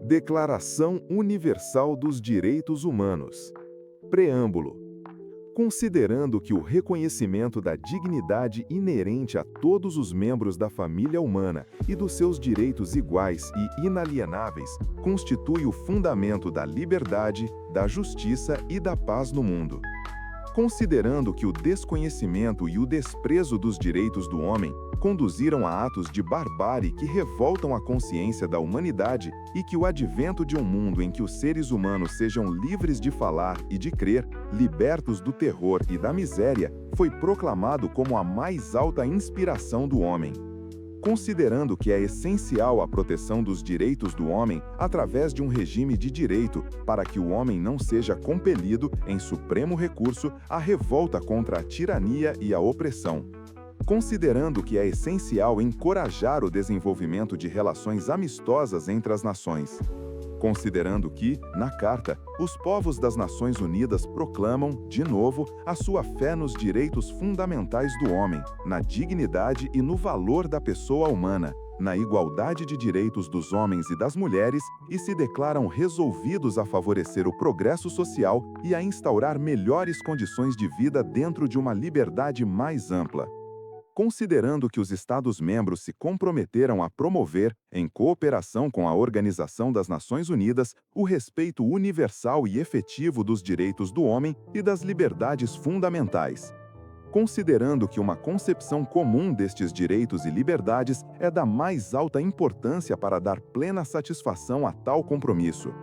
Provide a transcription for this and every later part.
Declaração Universal dos Direitos Humanos. Preâmbulo. Considerando que o reconhecimento da dignidade inerente a todos os membros da família humana e dos seus direitos iguais e inalienáveis constitui o fundamento da liberdade, da justiça e da paz no mundo. Considerando que o desconhecimento e o desprezo dos direitos do homem conduziram a atos de barbárie que revoltam a consciência da humanidade e que o advento de um mundo em que os seres humanos sejam livres de falar e de crer, libertos do terror e da miséria, foi proclamado como a mais alta inspiração do homem. Considerando que é essencial a proteção dos direitos do homem através de um regime de direito para que o homem não seja compelido, em supremo recurso, à revolta contra a tirania e a opressão. Considerando que é essencial encorajar o desenvolvimento de relações amistosas entre as nações. Considerando que, na Carta, os povos das Nações Unidas proclamam, de novo, a sua fé nos direitos fundamentais do homem, na dignidade e no valor da pessoa humana, na igualdade de direitos dos homens e das mulheres e se declaram resolvidos a favorecer o progresso social e a instaurar melhores condições de vida dentro de uma liberdade mais ampla. Considerando que os Estados-membros se comprometeram a promover, em cooperação com a Organização das Nações Unidas, o respeito universal e efetivo dos direitos do homem e das liberdades fundamentais. Considerando que uma concepção comum destes direitos e liberdades é da mais alta importância para dar plena satisfação a tal compromisso.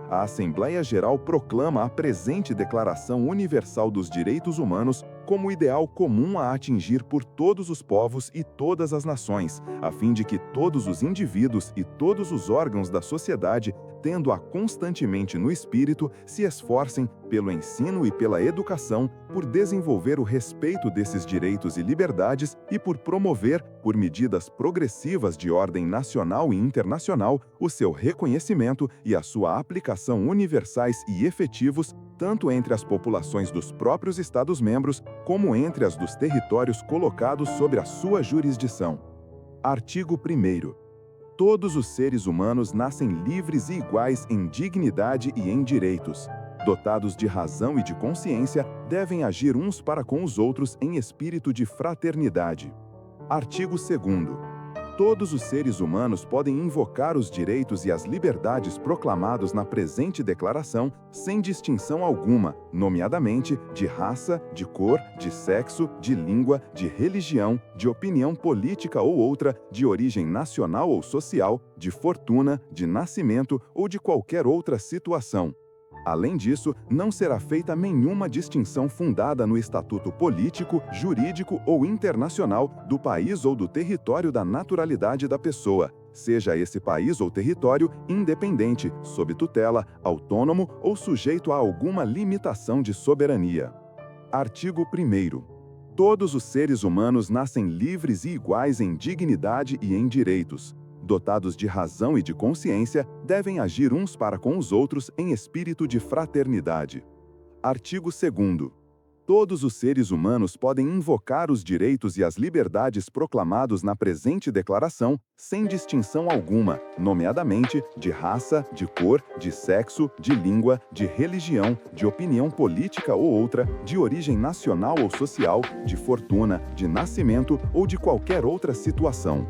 A Assembleia Geral proclama a presente Declaração Universal dos Direitos Humanos como ideal comum a atingir por todos os povos e todas as nações, a fim de que todos os indivíduos e todos os órgãos da sociedade, tendo-a constantemente no espírito, se esforcem, pelo ensino e pela educação, por desenvolver o respeito desses direitos e liberdades e por promover, por medidas progressivas de ordem nacional e internacional, o seu reconhecimento e a sua aplicação universais e efetivos, tanto entre as populações dos próprios Estados-membros, como entre as dos territórios colocados sob a sua jurisdição. Artigo 1º. Todos os seres humanos nascem livres e iguais em dignidade e em direitos. Dotados de razão e de consciência, devem agir uns para com os outros em espírito de fraternidade. Artigo 2º. Todos os seres humanos podem invocar os direitos e as liberdades proclamados na presente declaração sem distinção alguma, nomeadamente de raça, de cor, de sexo, de língua, de religião, de opinião política ou outra, de origem nacional ou social, de fortuna, de nascimento ou de qualquer outra situação. Além disso, não será feita nenhuma distinção fundada no estatuto político, jurídico ou internacional do país ou do território da naturalidade da pessoa, seja esse país ou território independente, sob tutela, autônomo ou sujeito a alguma limitação de soberania. Artigo 1º. Todos os seres humanos nascem livres e iguais em dignidade e em direitos. Dotados de razão e de consciência, devem agir uns para com os outros em espírito de fraternidade. Artigo 2º. Todos os seres humanos podem invocar os direitos e as liberdades proclamados na presente declaração, sem distinção alguma, nomeadamente de raça, de cor, de sexo, de língua, de religião, de opinião política ou outra, de origem nacional ou social, de fortuna, de nascimento ou de qualquer outra situação.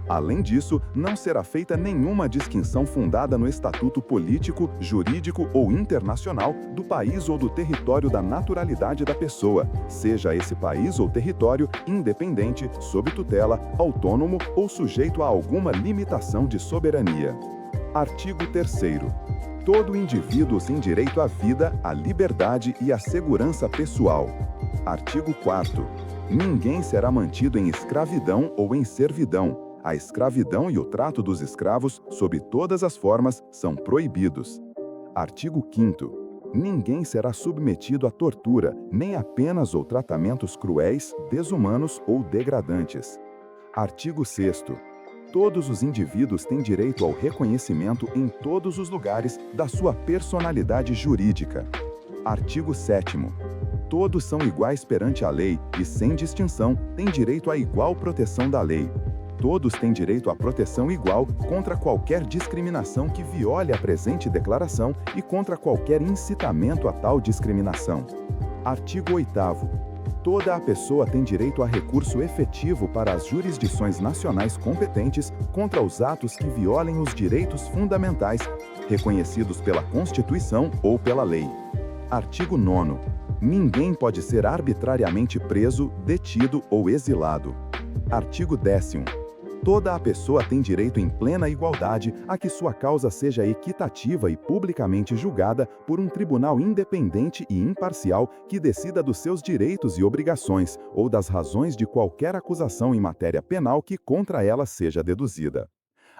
Além disso, não será feita nenhuma distinção fundada no estatuto político, jurídico ou internacional do país ou do território da naturalidade da pessoa, seja esse país ou território independente, sob tutela, autônomo ou sujeito a alguma limitação de soberania. Artigo 3º. Todo indivíduo tem direito à vida, à liberdade e à segurança pessoal. Artigo 4º. Ninguém será mantido em escravidão ou em servidão. A escravidão e o trato dos escravos, sob todas as formas, são proibidos. Artigo 5º. Ninguém será submetido à tortura, nem a penas ou tratamentos cruéis, desumanos ou degradantes. Artigo 6º. Todos os indivíduos têm direito ao reconhecimento em todos os lugares da sua personalidade jurídica. Artigo 7º. Todos são iguais perante a lei e, sem distinção, têm direito à igual proteção da lei. Todos têm direito à proteção igual contra qualquer discriminação que viole a presente declaração e contra qualquer incitamento a tal discriminação. Artigo 8º. Toda a pessoa tem direito a recurso efetivo para as jurisdições nacionais competentes contra os atos que violem os direitos fundamentais reconhecidos pela Constituição ou pela lei. Artigo 9º. Ninguém pode ser arbitrariamente preso, detido ou exilado. Artigo 10º. Toda a pessoa tem direito em plena igualdade a que sua causa seja equitativa e publicamente julgada por um tribunal independente e imparcial que decida dos seus direitos e obrigações ou das razões de qualquer acusação em matéria penal que contra ela seja deduzida.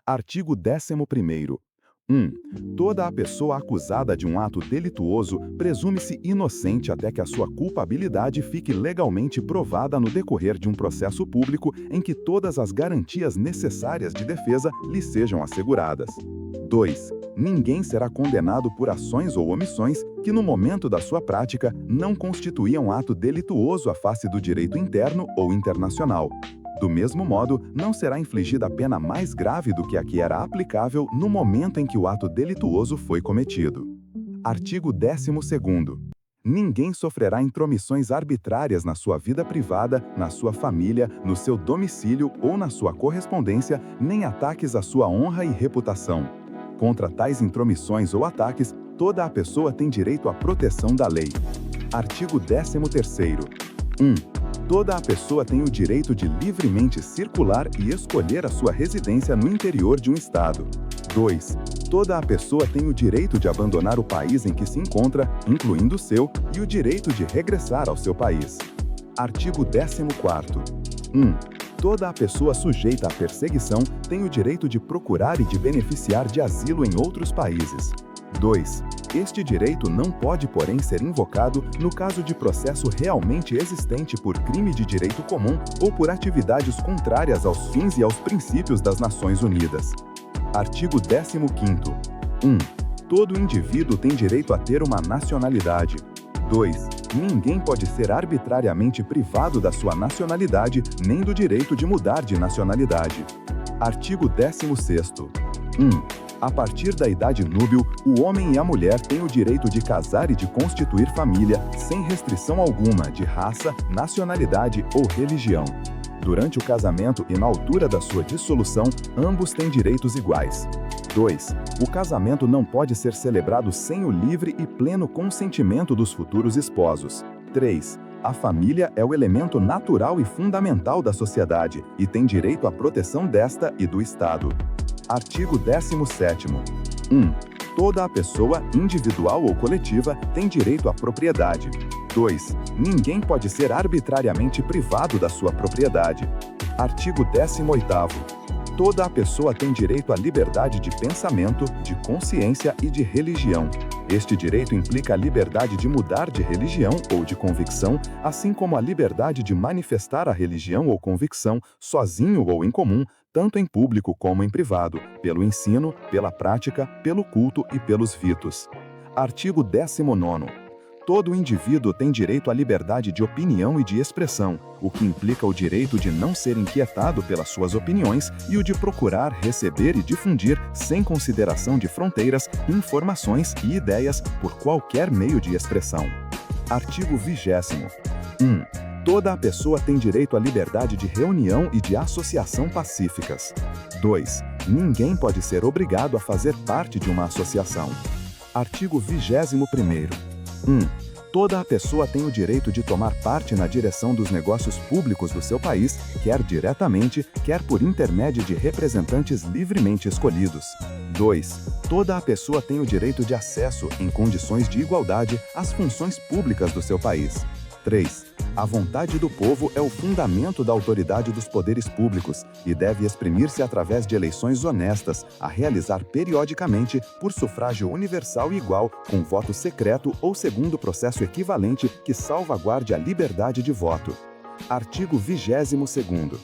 Artigo 11º. 1. Toda a pessoa acusada de um ato delituoso presume-se inocente até que a sua culpabilidade fique legalmente provada no decorrer de um processo público em que todas as garantias necessárias de defesa lhe sejam asseguradas. 2. Ninguém será condenado por ações ou omissões que, no momento da sua prática, não constituíam ato delituoso à face do direito interno ou internacional. Do mesmo modo, não será infligida pena mais grave do que a que era aplicável no momento em que o ato delituoso foi cometido. Artigo 12º. Ninguém sofrerá intromissões arbitrárias na sua vida privada, na sua família, no seu domicílio ou na sua correspondência, nem ataques à sua honra e reputação. Contra tais intromissões ou ataques, toda a pessoa tem direito à proteção da lei. Artigo 13º. 1. Toda a pessoa tem o direito de livremente circular e escolher a sua residência no interior de um estado. 2. Toda a pessoa tem o direito de abandonar o país em que se encontra, incluindo o seu, e o direito de regressar ao seu país. Artigo 14º. 1. Toda a pessoa sujeita à perseguição tem o direito de procurar e de beneficiar de asilo em outros países. 2. Este direito não pode, porém, ser invocado no caso de processo realmente existente por crime de direito comum ou por atividades contrárias aos fins e aos princípios das Nações Unidas. Artigo 15º. 1. Todo indivíduo tem direito a ter uma nacionalidade. 2. Ninguém pode ser arbitrariamente privado da sua nacionalidade nem do direito de mudar de nacionalidade. Artigo 16º. 1. A partir da idade núbil, o homem e a mulher têm o direito de casar e de constituir família, sem restrição alguma de raça, nacionalidade ou religião. Durante o casamento e na altura da sua dissolução, ambos têm direitos iguais. 2. O casamento não pode ser celebrado sem o livre e pleno consentimento dos futuros esposos. 3. A família é o elemento natural e fundamental da sociedade e tem direito à proteção desta e do Estado. Artigo 17º. 1. Toda a pessoa, individual ou coletiva, tem direito à propriedade. 2. Ninguém pode ser arbitrariamente privado da sua propriedade. Artigo 18º. Toda a pessoa tem direito à liberdade de pensamento, de consciência e de religião. Este direito implica a liberdade de mudar de religião ou de convicção, assim como a liberdade de manifestar a religião ou convicção, sozinho ou em comum, tanto em público como em privado, pelo ensino, pela prática, pelo culto e pelos ritos. Artigo 19º. Todo indivíduo tem direito à liberdade de opinião e de expressão, o que implica o direito de não ser inquietado pelas suas opiniões e o de procurar, receber e difundir, sem consideração de fronteiras, informações e ideias por qualquer meio de expressão. Artigo 20º. 1. Toda a pessoa tem direito à liberdade de reunião e de associação pacíficas. 2. Ninguém pode ser obrigado a fazer parte de uma associação. Artigo 21º. 1. Toda a pessoa tem o direito de tomar parte na direção dos negócios públicos do seu país, quer diretamente, quer por intermédio de representantes livremente escolhidos. 2. Toda a pessoa tem o direito de acesso, em condições de igualdade, às funções públicas do seu país. 3. A vontade do povo é o fundamento da autoridade dos poderes públicos e deve exprimir-se através de eleições honestas, a realizar periodicamente por sufrágio universal e igual, com voto secreto ou segundo processo equivalente que salvaguarde a liberdade de voto. Artigo 22º.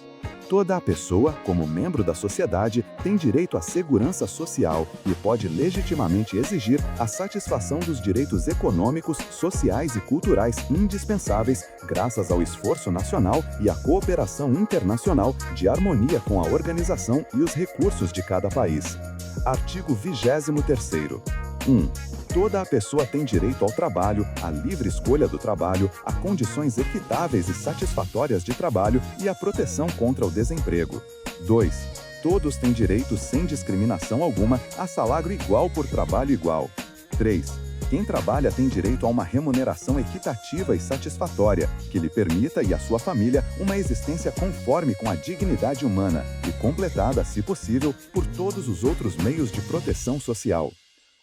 Toda a pessoa, como membro da sociedade, tem direito à segurança social e pode legitimamente exigir a satisfação dos direitos econômicos, sociais e culturais indispensáveis graças ao esforço nacional e à cooperação internacional de harmonia com a organização e os recursos de cada país. Artigo 23º. 1. Toda a pessoa tem direito ao trabalho, à livre escolha do trabalho, a condições equitáveis e satisfatórias de trabalho e à proteção contra o desemprego. 2. Todos têm direito, sem discriminação alguma, a salário igual por trabalho igual. 3. Quem trabalha tem direito a uma remuneração equitativa e satisfatória, que lhe permita e à sua família uma existência conforme com a dignidade humana e completada, se possível, por todos os outros meios de proteção social.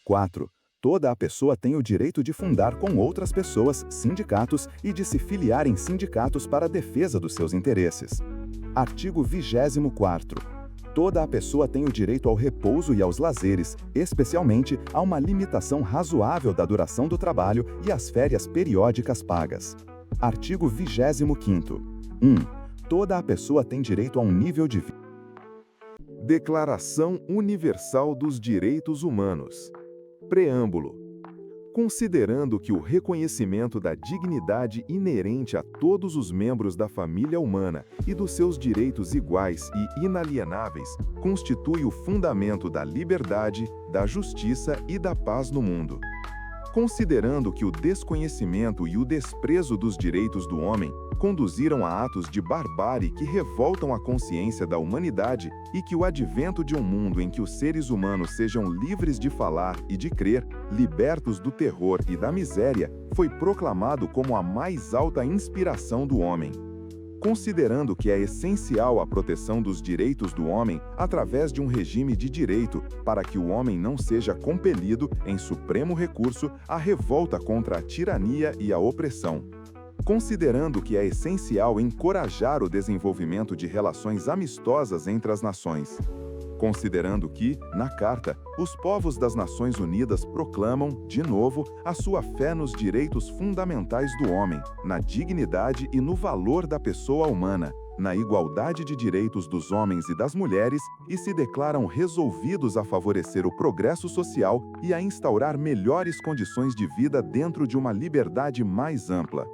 4. Toda a pessoa tem o direito de fundar com outras pessoas sindicatos e de se filiar em sindicatos para a defesa dos seus interesses. Artigo 24º. Toda a pessoa tem o direito ao repouso e aos lazeres, especialmente a uma limitação razoável da duração do trabalho e às férias periódicas pagas. Artigo 25º. 1. Toda a pessoa tem direito a um nível de vida. Declaração Universal dos Direitos Humanos. Preâmbulo. Considerando que o reconhecimento da dignidade inerente a todos os membros da família humana e dos seus direitos iguais e inalienáveis constitui o fundamento da liberdade, da justiça e da paz no mundo. Considerando que o desconhecimento e o desprezo dos direitos do homem conduziram a atos de barbárie que revoltam a consciência da humanidade e que o advento de um mundo em que os seres humanos sejam livres de falar e de crer, libertos do terror e da miséria, foi proclamado como a mais alta inspiração do homem. Considerando que é essencial a proteção dos direitos do homem através de um regime de direito para que o homem não seja compelido, em supremo recurso, à revolta contra a tirania e a opressão. Considerando que é essencial encorajar o desenvolvimento de relações amistosas entre as nações. Considerando que, na Carta, os povos das Nações Unidas proclamam, de novo, a sua fé nos direitos fundamentais do homem, na dignidade e no valor da pessoa humana, na igualdade de direitos dos homens e das mulheres e se declaram resolvidos a favorecer o progresso social e a instaurar melhores condições de vida dentro de uma liberdade mais ampla.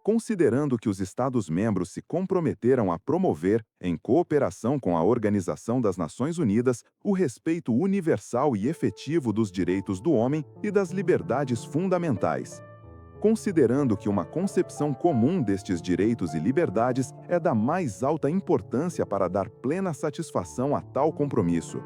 Considerando que os Estados-membros se comprometeram a promover, em cooperação com a Organização das Nações Unidas, o respeito universal e efetivo dos direitos do homem e das liberdades fundamentais. Considerando que uma concepção comum destes direitos e liberdades é da mais alta importância para dar plena satisfação a tal compromisso.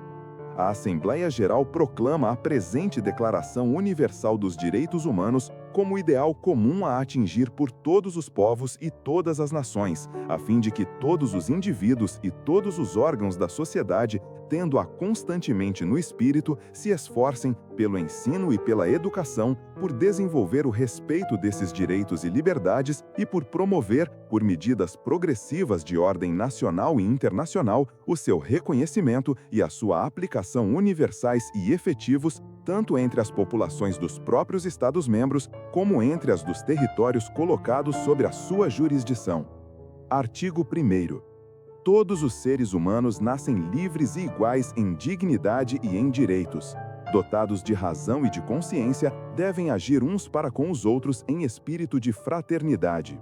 A Assembleia Geral proclama a presente Declaração Universal dos Direitos Humanos como ideal comum a atingir por todos os povos e todas as nações, a fim de que todos os indivíduos e todos os órgãos da sociedade, tendo-a constantemente no espírito, se esforcem, pelo ensino e pela educação, por desenvolver o respeito desses direitos e liberdades e por promover, por medidas progressivas de ordem nacional e internacional, o seu reconhecimento e a sua aplicação universais e efetivos, tanto entre as populações dos próprios Estados-membros, como entre as dos territórios colocados sob a sua jurisdição. Artigo 1º. Todos os seres humanos nascem livres e iguais em dignidade e em direitos. Dotados de razão e de consciência, devem agir uns para com os outros em espírito de fraternidade.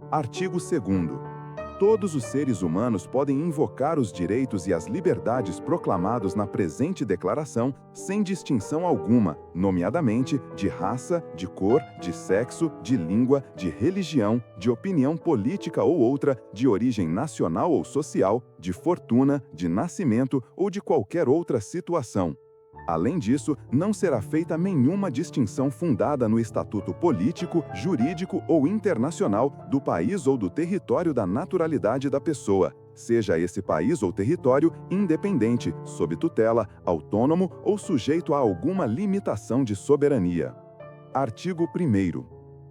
Artigo 2º. Todos os seres humanos podem invocar os direitos e as liberdades proclamados na presente declaração sem distinção alguma, nomeadamente de raça, de cor, de sexo, de língua, de religião, de opinião política ou outra, de origem nacional ou social, de fortuna, de nascimento ou de qualquer outra situação. Além disso, não será feita nenhuma distinção fundada no estatuto político, jurídico ou internacional do país ou do território da naturalidade da pessoa, seja esse país ou território independente, sob tutela, autônomo ou sujeito a alguma limitação de soberania. Artigo 1º.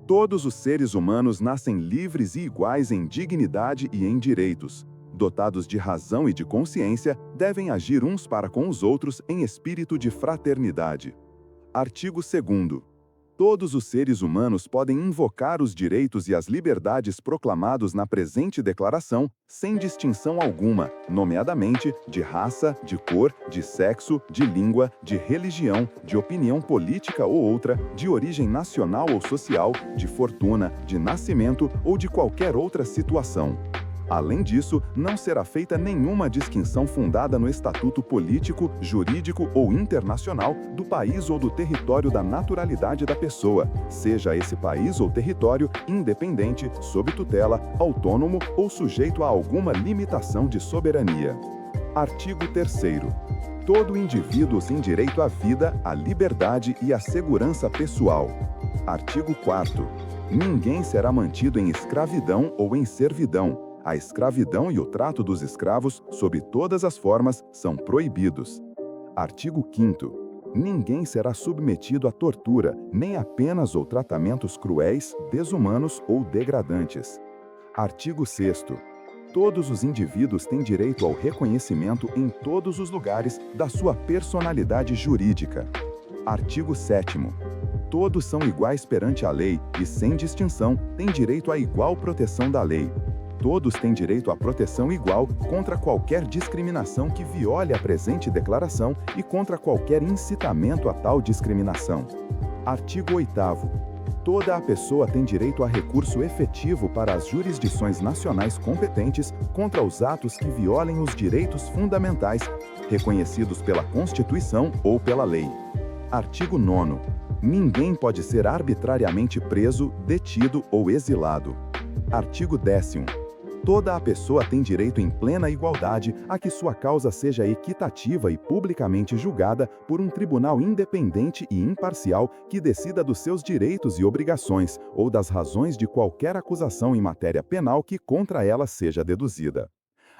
Todos os seres humanos nascem livres e iguais em dignidade e em direitos. Dotados de razão e de consciência, devem agir uns para com os outros em espírito de fraternidade. Artigo 2º. Todos os seres humanos podem invocar os direitos e as liberdades proclamados na presente declaração, sem distinção alguma, nomeadamente de raça, de cor, de sexo, de língua, de religião, de opinião política ou outra, de origem nacional ou social, de fortuna, de nascimento ou de qualquer outra situação. Além disso, não será feita nenhuma distinção fundada no estatuto político, jurídico ou internacional do país ou do território da naturalidade da pessoa, seja esse país ou território independente, sob tutela, autônomo ou sujeito a alguma limitação de soberania. Artigo 3º. Todo indivíduo tem direito à vida, à liberdade e à segurança pessoal. Artigo 4º. Ninguém será mantido em escravidão ou em servidão. A escravidão e o trato dos escravos, sob todas as formas, são proibidos. Artigo 5º. Ninguém será submetido à tortura, nem a penas ou tratamentos cruéis, desumanos ou degradantes. Artigo 6º. Todos os indivíduos têm direito ao reconhecimento em todos os lugares da sua personalidade jurídica. Artigo 7º. Todos são iguais perante a lei e, sem distinção, têm direito à igual proteção da lei. Todos têm direito à proteção igual contra qualquer discriminação que viole a presente declaração e contra qualquer incitamento a tal discriminação. Artigo 8º. Toda a pessoa tem direito a recurso efetivo para as jurisdições nacionais competentes contra os atos que violem os direitos fundamentais reconhecidos pela Constituição ou pela lei. Artigo 9º. Ninguém pode ser arbitrariamente preso, detido ou exilado. Artigo 10º. Toda a pessoa tem direito em plena igualdade a que sua causa seja equitativa e publicamente julgada por um tribunal independente e imparcial que decida dos seus direitos e obrigações ou das razões de qualquer acusação em matéria penal que contra ela seja deduzida.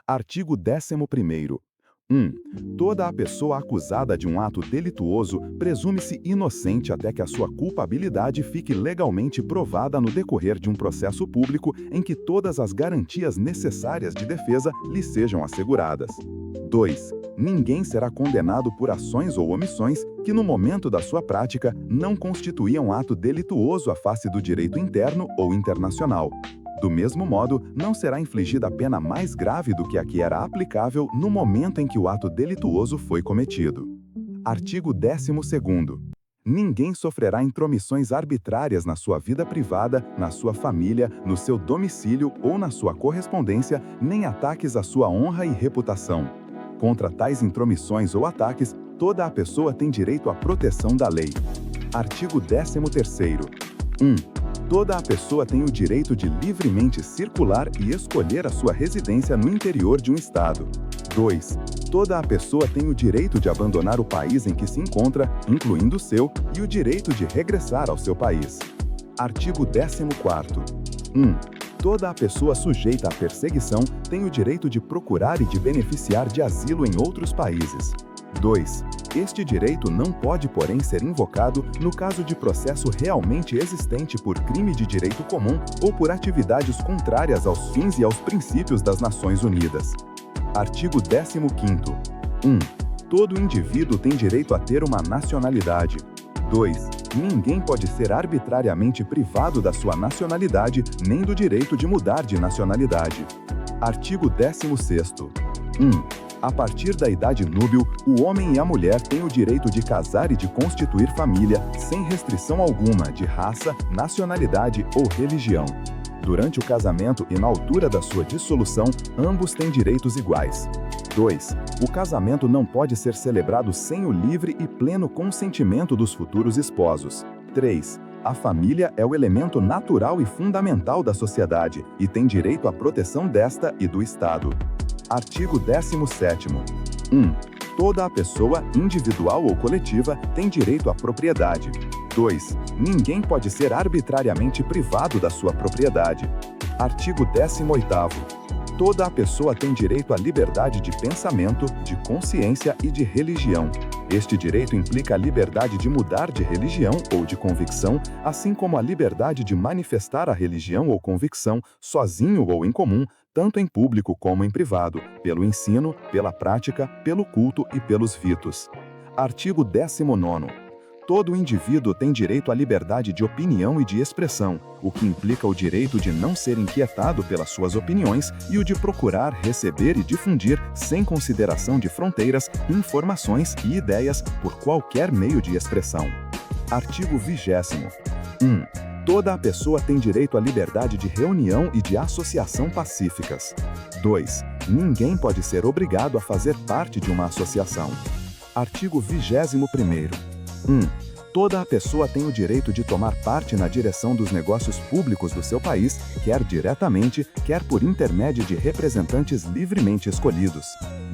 Artigo 11º. 1. Toda a pessoa acusada de um ato delituoso presume-se inocente até que a sua culpabilidade fique legalmente provada no decorrer de um processo público em que todas as garantias necessárias de defesa lhe sejam asseguradas. 2. Ninguém será condenado por ações ou omissões que, no momento da sua prática, não constituíam ato delituoso à face do direito interno ou internacional. Do mesmo modo, não será infligida pena mais grave do que a que era aplicável no momento em que o ato delituoso foi cometido. Artigo 12º. Ninguém sofrerá intromissões arbitrárias na sua vida privada, na sua família, no seu domicílio ou na sua correspondência, nem ataques à sua honra e reputação. Contra tais intromissões ou ataques, toda a pessoa tem direito à proteção da lei. Artigo 13º. 1. Toda a pessoa tem o direito de livremente circular e escolher a sua residência no interior de um estado. 2. Toda a pessoa tem o direito de abandonar o país em que se encontra, incluindo o seu, e o direito de regressar ao seu país. Artigo 14º. 1. Toda a pessoa sujeita à perseguição tem o direito de procurar e de beneficiar de asilo em outros países. 2. Este direito não pode, porém, ser invocado no caso de processo realmente existente por crime de direito comum ou por atividades contrárias aos fins e aos princípios das Nações Unidas. Artigo 15º. 1. Todo indivíduo tem direito a ter uma nacionalidade. 2. Ninguém pode ser arbitrariamente privado da sua nacionalidade nem do direito de mudar de nacionalidade. Artigo 16º. 1. A partir da idade núbil, o homem e a mulher têm o direito de casar e de constituir família, sem restrição alguma de raça, nacionalidade ou religião. Durante o casamento e na altura da sua dissolução, ambos têm direitos iguais. 2. O casamento não pode ser celebrado sem o livre e pleno consentimento dos futuros esposos. 3. A família é o elemento natural e fundamental da sociedade e tem direito à proteção desta e do Estado. Artigo 17º. 1. Toda a pessoa, individual ou coletiva, tem direito à propriedade. 2. Ninguém pode ser arbitrariamente privado da sua propriedade. Artigo 18º. Toda a pessoa tem direito à liberdade de pensamento, de consciência e de religião. Este direito implica a liberdade de mudar de religião ou de convicção, assim como a liberdade de manifestar a religião ou convicção, sozinho ou em comum, tanto em público como em privado, pelo ensino, pela prática, pelo culto e pelos ritos. Artigo 19º. Todo indivíduo tem direito à liberdade de opinião e de expressão, o que implica o direito de não ser inquietado pelas suas opiniões e o de procurar, receber e difundir, sem consideração de fronteiras, informações e ideias por qualquer meio de expressão. Artigo 20º. 1. Toda a pessoa tem direito à liberdade de reunião e de associação pacíficas. 2. Ninguém pode ser obrigado a fazer parte de uma associação. Artigo 21º. 1. Toda a pessoa tem o direito de tomar parte na direção dos negócios públicos do seu país, quer diretamente, quer por intermédio de representantes livremente escolhidos.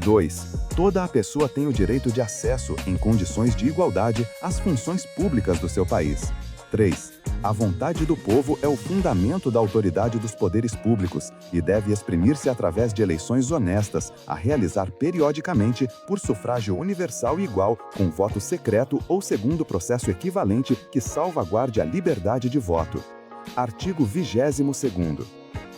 2. Toda a pessoa tem o direito de acesso, em condições de igualdade, às funções públicas do seu país. 3. A vontade do povo é o fundamento da autoridade dos poderes públicos e deve exprimir-se através de eleições honestas, a realizar periodicamente por sufrágio universal e igual, com voto secreto ou segundo processo equivalente que salvaguarde a liberdade de voto. Artigo 22º.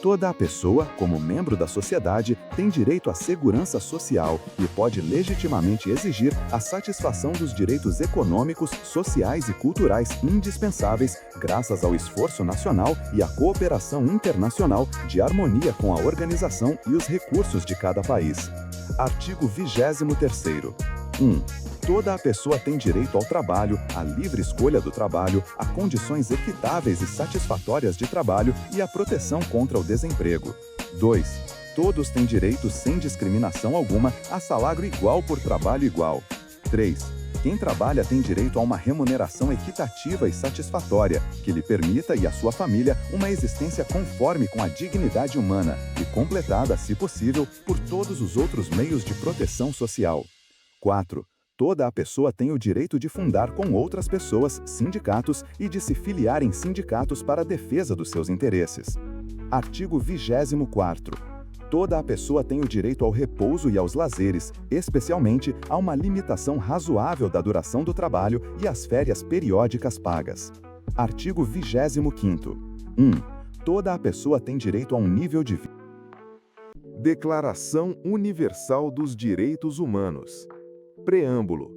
Toda a pessoa, como membro da sociedade, tem direito à segurança social e pode legitimamente exigir a satisfação dos direitos econômicos, sociais e culturais indispensáveis, graças ao esforço nacional e à cooperação internacional de harmonia com a organização e os recursos de cada país. Artigo 23º. 1. Toda a pessoa tem direito ao trabalho, à livre escolha do trabalho, a condições equitáveis e satisfatórias de trabalho e à proteção contra o desemprego. 2. Todos têm direito, sem discriminação alguma, a salário igual por trabalho igual. 3. Quem trabalha tem direito a uma remuneração equitativa e satisfatória, que lhe permita e à sua família uma existência conforme com a dignidade humana e completada, se possível, por todos os outros meios de proteção social. 4. Toda a pessoa tem o direito de fundar com outras pessoas sindicatos e de se filiar em sindicatos para a defesa dos seus interesses. Artigo 24º. Toda a pessoa tem o direito ao repouso e aos lazeres, especialmente a uma limitação razoável da duração do trabalho e às férias periódicas pagas. Artigo 25º. 1. Toda a pessoa tem direito a um nível de vida. Declaração Universal dos Direitos Humanos. Preâmbulo.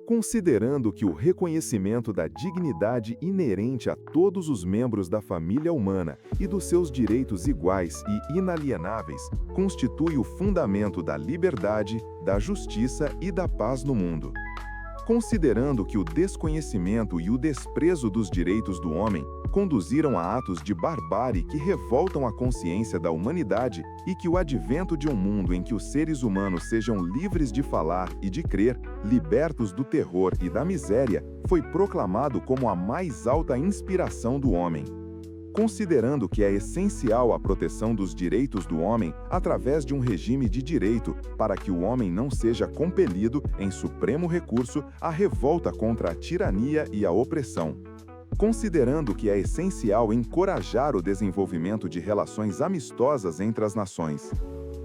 Considerando que o reconhecimento da dignidade inerente a todos os membros da família humana e dos seus direitos iguais e inalienáveis constitui o fundamento da liberdade, da justiça e da paz no mundo. Considerando que o desconhecimento e o desprezo dos direitos do homem conduziram a atos de barbárie que revoltam a consciência da humanidade e que o advento de um mundo em que os seres humanos sejam livres de falar e de crer, libertos do terror e da miséria, foi proclamado como a mais alta inspiração do homem. Considerando que é essencial a proteção dos direitos do homem através de um regime de direito para que o homem não seja compelido, em supremo recurso, à revolta contra a tirania e a opressão. Considerando que é essencial encorajar o desenvolvimento de relações amistosas entre as nações.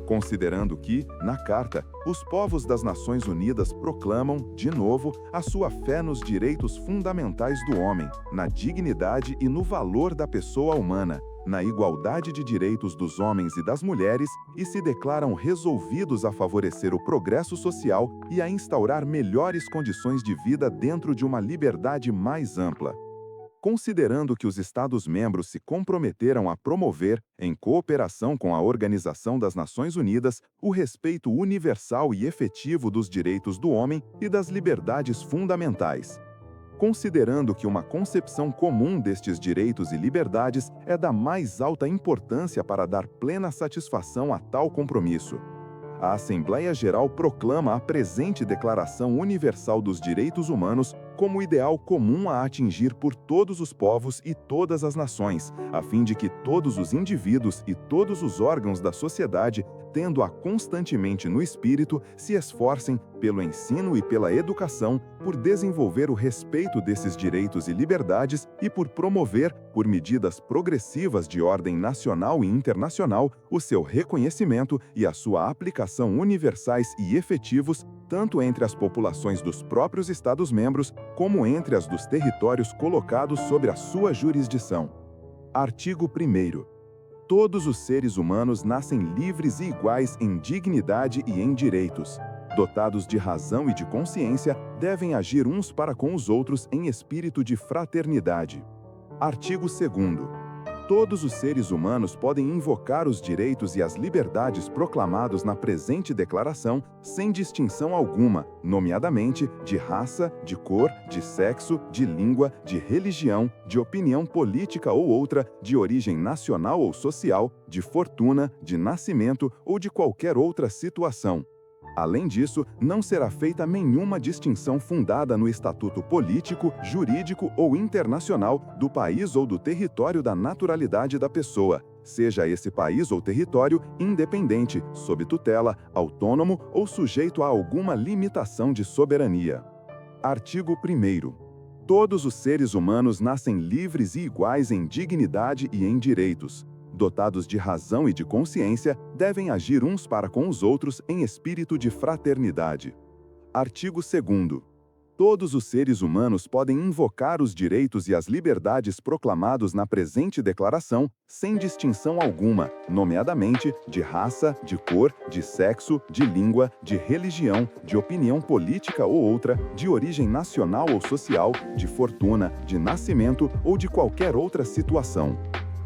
Considerando que, na Carta, os povos das Nações Unidas proclamam, de novo, a sua fé nos direitos fundamentais do homem, na dignidade e no valor da pessoa humana, na igualdade de direitos dos homens e das mulheres e se declaram resolvidos a favorecer o progresso social e a instaurar melhores condições de vida dentro de uma liberdade mais ampla. Considerando que os Estados-membros se comprometeram a promover, em cooperação com a Organização das Nações Unidas, o respeito universal e efetivo dos direitos do homem e das liberdades fundamentais. Considerando que uma concepção comum destes direitos e liberdades é da mais alta importância para dar plena satisfação a tal compromisso. A Assembleia Geral proclama a presente Declaração Universal dos Direitos Humanos como ideal comum a atingir por todos os povos e todas as nações, a fim de que todos os indivíduos e todos os órgãos da sociedade, tendo-a constantemente no espírito, se esforcem, pelo ensino e pela educação, por desenvolver o respeito desses direitos e liberdades e por promover, por medidas progressivas de ordem nacional e internacional, o seu reconhecimento e a sua aplicação universais e efetivos, tanto entre as populações dos próprios Estados-membros, como entre as dos territórios colocados sob a sua jurisdição. Artigo 1º. Todos os seres humanos nascem livres e iguais em dignidade e em direitos. dotados de razão e de consciência, devem agir uns para com os outros em espírito de fraternidade. Artigo 2º. Todos os seres humanos podem invocar os direitos e as liberdades proclamados na presente declaração sem distinção alguma, nomeadamente de raça, de cor, de sexo, de língua, de religião, de opinião política ou outra, de origem nacional ou social, de fortuna, de nascimento ou de qualquer outra situação. Além disso, não será feita nenhuma distinção fundada no estatuto político, jurídico ou internacional do país ou do território da naturalidade da pessoa, seja esse país ou território independente, sob tutela, autônomo ou sujeito a alguma limitação de soberania. Artigo 1º. Todos os seres humanos nascem livres e iguais em dignidade e em direitos. Dotados de razão e de consciência, devem agir uns para com os outros em espírito de fraternidade. Artigo 2º. Todos os seres humanos podem invocar os direitos e as liberdades proclamados na presente declaração, sem distinção alguma, nomeadamente de raça, de cor, de sexo, de língua, de religião, de opinião política ou outra, de origem nacional ou social, de fortuna, de nascimento ou de qualquer outra situação.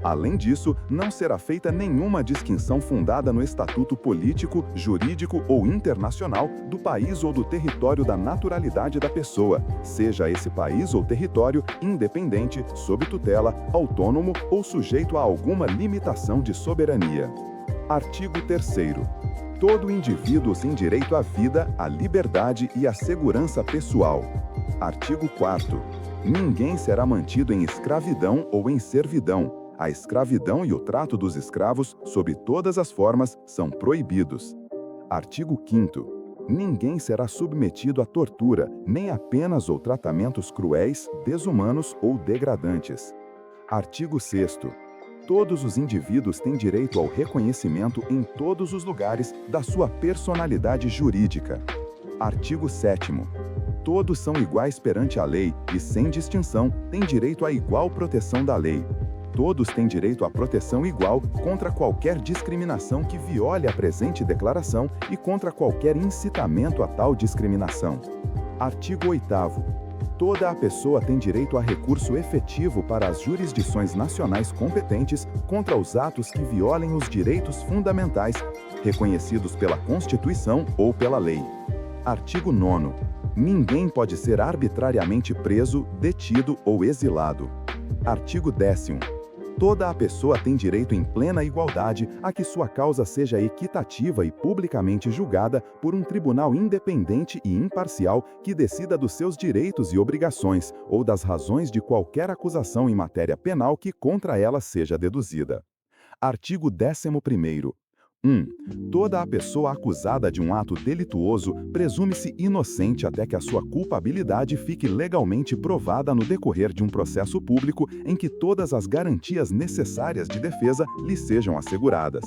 Além disso, não será feita nenhuma distinção fundada no estatuto político, jurídico ou internacional do país ou do território da naturalidade da pessoa, seja esse país ou território independente, sob tutela, autônomo ou sujeito a alguma limitação de soberania. Artigo 3º. Todo indivíduo tem direito à vida, à liberdade e à segurança pessoal. Artigo 4º. Ninguém será mantido em escravidão ou em servidão. A escravidão e o trato dos escravos, sob todas as formas, são proibidos. Artigo 5º. Ninguém será submetido à tortura, nem a penas ou tratamentos cruéis, desumanos ou degradantes. Artigo 6º. Todos os indivíduos têm direito ao reconhecimento em todos os lugares da sua personalidade jurídica. Artigo 7º. Todos são iguais perante a lei e, sem distinção, têm direito à igual proteção da lei. Todos têm direito à proteção igual contra qualquer discriminação que viole a presente declaração e contra qualquer incitamento a tal discriminação. Artigo 8º. Toda a pessoa tem direito a recurso efetivo para as jurisdições nacionais competentes contra os atos que violem os direitos fundamentais reconhecidos pela Constituição ou pela lei. Artigo 9º. Ninguém pode ser arbitrariamente preso, detido ou exilado. Artigo 10º. Toda a pessoa tem direito em plena igualdade a que sua causa seja equitativa e publicamente julgada por um tribunal independente e imparcial que decida dos seus direitos e obrigações ou das razões de qualquer acusação em matéria penal que contra ela seja deduzida. Artigo 11º. 1. Toda a pessoa acusada de um ato delituoso presume-se inocente até que a sua culpabilidade fique legalmente provada no decorrer de um processo público em que todas as garantias necessárias de defesa lhe sejam asseguradas.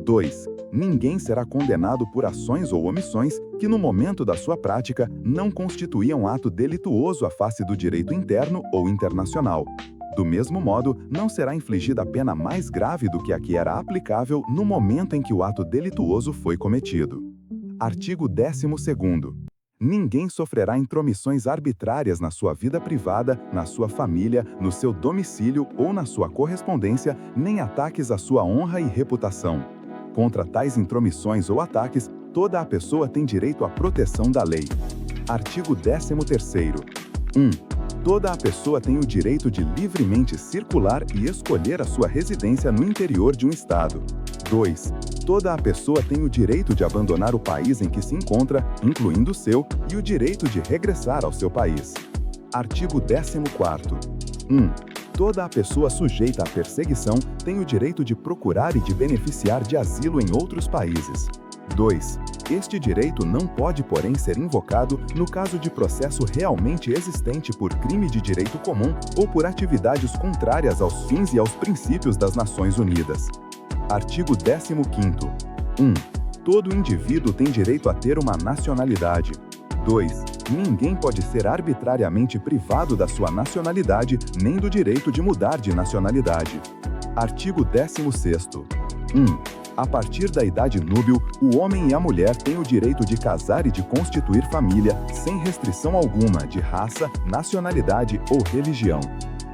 2. Ninguém será condenado por ações ou omissões que, no momento da sua prática, não constituíam ato delituoso à face do direito interno ou internacional. Do mesmo modo, não será infligida pena mais grave do que a que era aplicável no momento em que o ato delituoso foi cometido. Artigo 12º. Ninguém sofrerá intromissões arbitrárias na sua vida privada, na sua família, no seu domicílio ou na sua correspondência, nem ataques à sua honra e reputação. Contra tais intromissões ou ataques, toda a pessoa tem direito à proteção da lei. Artigo 13º. 1. Toda a pessoa tem o direito de livremente circular e escolher a sua residência no interior de um estado. 2. Toda a pessoa tem o direito de abandonar o país em que se encontra, incluindo o seu, e o direito de regressar ao seu país. Artigo 14º. 1. Toda a pessoa sujeita à perseguição tem o direito de procurar e de beneficiar de asilo em outros países. 2. Este direito não pode, porém, ser invocado no caso de processo realmente existente por crime de direito comum ou por atividades contrárias aos fins e aos princípios das Nações Unidas. Artigo 15º. 1. Todo indivíduo tem direito a ter uma nacionalidade. 2. Ninguém pode ser arbitrariamente privado da sua nacionalidade nem do direito de mudar de nacionalidade. Artigo 16º. 1. A partir da idade núbil, o homem e a mulher têm o direito de casar e de constituir família, sem restrição alguma de raça, nacionalidade ou religião.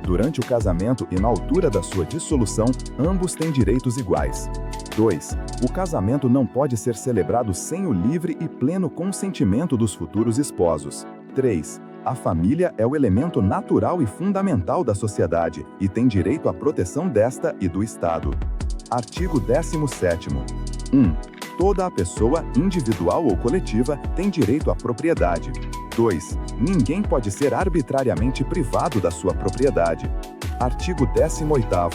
Durante o casamento e na altura da sua dissolução, ambos têm direitos iguais. 2. O casamento não pode ser celebrado sem o livre e pleno consentimento dos futuros esposos. 3. A família é o elemento natural e fundamental da sociedade e tem direito à proteção desta e do Estado. Artigo 17º. 1. Toda a pessoa, individual ou coletiva, tem direito à propriedade. 2. Ninguém pode ser arbitrariamente privado da sua propriedade. Artigo 18º.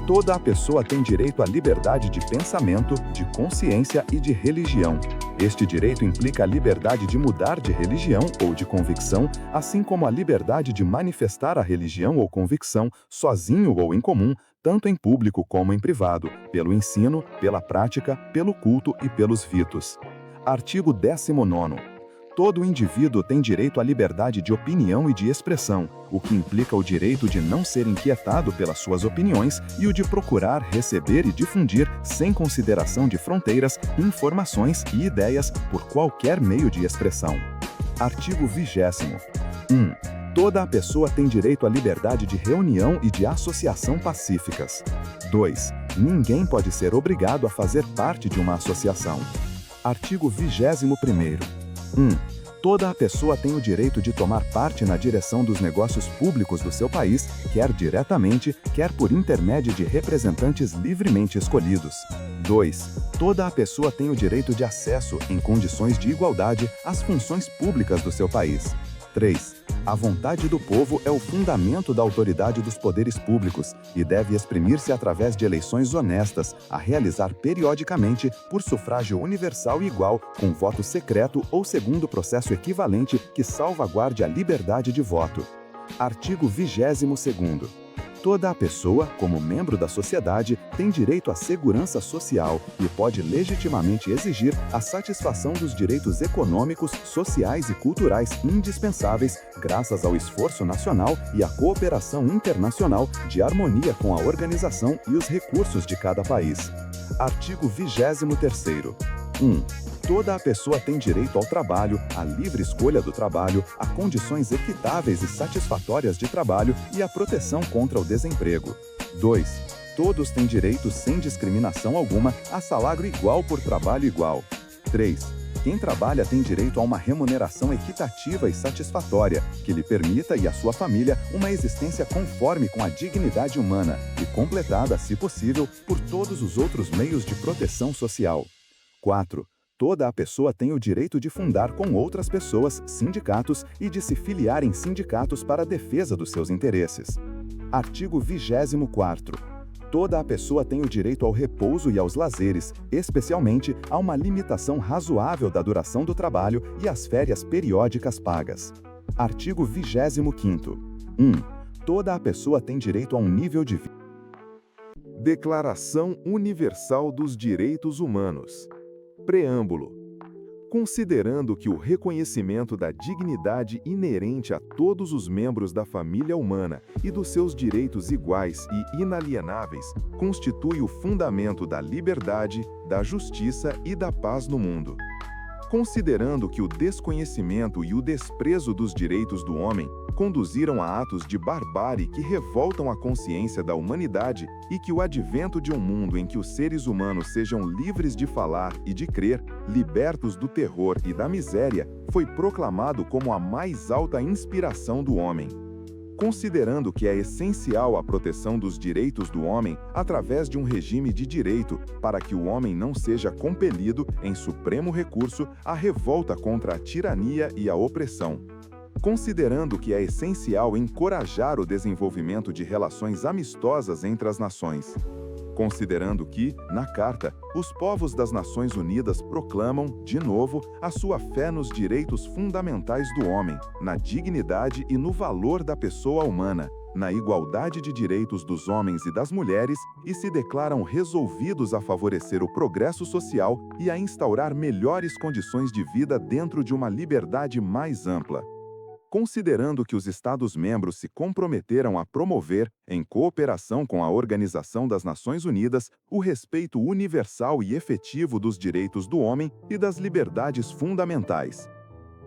Toda a pessoa tem direito à liberdade de pensamento, de consciência e de religião. Este direito implica a liberdade de mudar de religião ou de convicção, assim como a liberdade de manifestar a religião ou convicção, sozinho ou em comum, tanto em público como em privado, pelo ensino, pela prática, pelo culto e pelos ritos. Artigo 19º. Todo indivíduo tem direito à liberdade de opinião e de expressão, o que implica o direito de não ser inquietado pelas suas opiniões e o de procurar, receber e difundir, sem consideração de fronteiras, informações e ideias por qualquer meio de expressão. Artigo 20º. 1. Toda a pessoa tem direito à liberdade de reunião e de associação pacíficas. 2. Ninguém pode ser obrigado a fazer parte de uma associação. Artigo 21º. 1. Toda a pessoa tem o direito de tomar parte na direção dos negócios públicos do seu país, quer diretamente, quer por intermédio de representantes livremente escolhidos. 2. Toda a pessoa tem o direito de acesso, em condições de igualdade, às funções públicas do seu país. 3. A vontade do povo é o fundamento da autoridade dos poderes públicos e deve exprimir-se através de eleições honestas, a realizar periodicamente por sufrágio universal e igual, com voto secreto ou segundo processo equivalente que salvaguarde a liberdade de voto. Artigo 22º. Toda a pessoa, como membro da sociedade, tem direito à segurança social e pode legitimamente exigir a satisfação dos direitos econômicos, sociais e culturais indispensáveis, graças ao esforço nacional e à cooperação internacional de harmonia com a organização e os recursos de cada país. Artigo 23º. 1. Toda a pessoa tem direito ao trabalho, à livre escolha do trabalho, a condições equitáveis e satisfatórias de trabalho e à proteção contra o desemprego. 2. Todos têm direito, sem discriminação alguma, a salário igual por trabalho igual. 3. Quem trabalha tem direito a uma remuneração equitativa e satisfatória, que lhe permita e à sua família uma existência conforme com a dignidade humana e completada, se possível, por todos os outros meios de proteção social. 4. Toda a pessoa tem o direito de fundar com outras pessoas sindicatos e de se filiar em sindicatos para a defesa dos seus interesses. Artigo 24º. Toda a pessoa tem o direito ao repouso e aos lazeres, especialmente a uma limitação razoável da duração do trabalho e às férias periódicas pagas. Artigo 25º. 1. Toda a pessoa tem direito a um nível de vida. Declaração Universal dos Direitos Humanos. Preâmbulo. Considerando que o reconhecimento da dignidade inerente a todos os membros da família humana e dos seus direitos iguais e inalienáveis constitui o fundamento da liberdade, da justiça e da paz no mundo. Considerando que o desconhecimento e o desprezo dos direitos do homem conduziram a atos de barbárie que revoltam a consciência da humanidade e que o advento de um mundo em que os seres humanos sejam livres de falar e de crer, libertos do terror e da miséria, foi proclamado como a mais alta inspiração do homem. Considerando que é essencial a proteção dos direitos do homem através de um regime de direito para que o homem não seja compelido, em supremo recurso, à revolta contra a tirania e a opressão. Considerando que é essencial encorajar o desenvolvimento de relações amistosas entre as nações. Considerando que, na Carta, os povos das Nações Unidas proclamam, de novo, a sua fé nos direitos fundamentais do homem, na dignidade e no valor da pessoa humana, na igualdade de direitos dos homens e das mulheres e se declaram resolvidos a favorecer o progresso social e a instaurar melhores condições de vida dentro de uma liberdade mais ampla. Considerando que os Estados-membros se comprometeram a promover, em cooperação com a Organização das Nações Unidas, o respeito universal e efetivo dos direitos do homem e das liberdades fundamentais.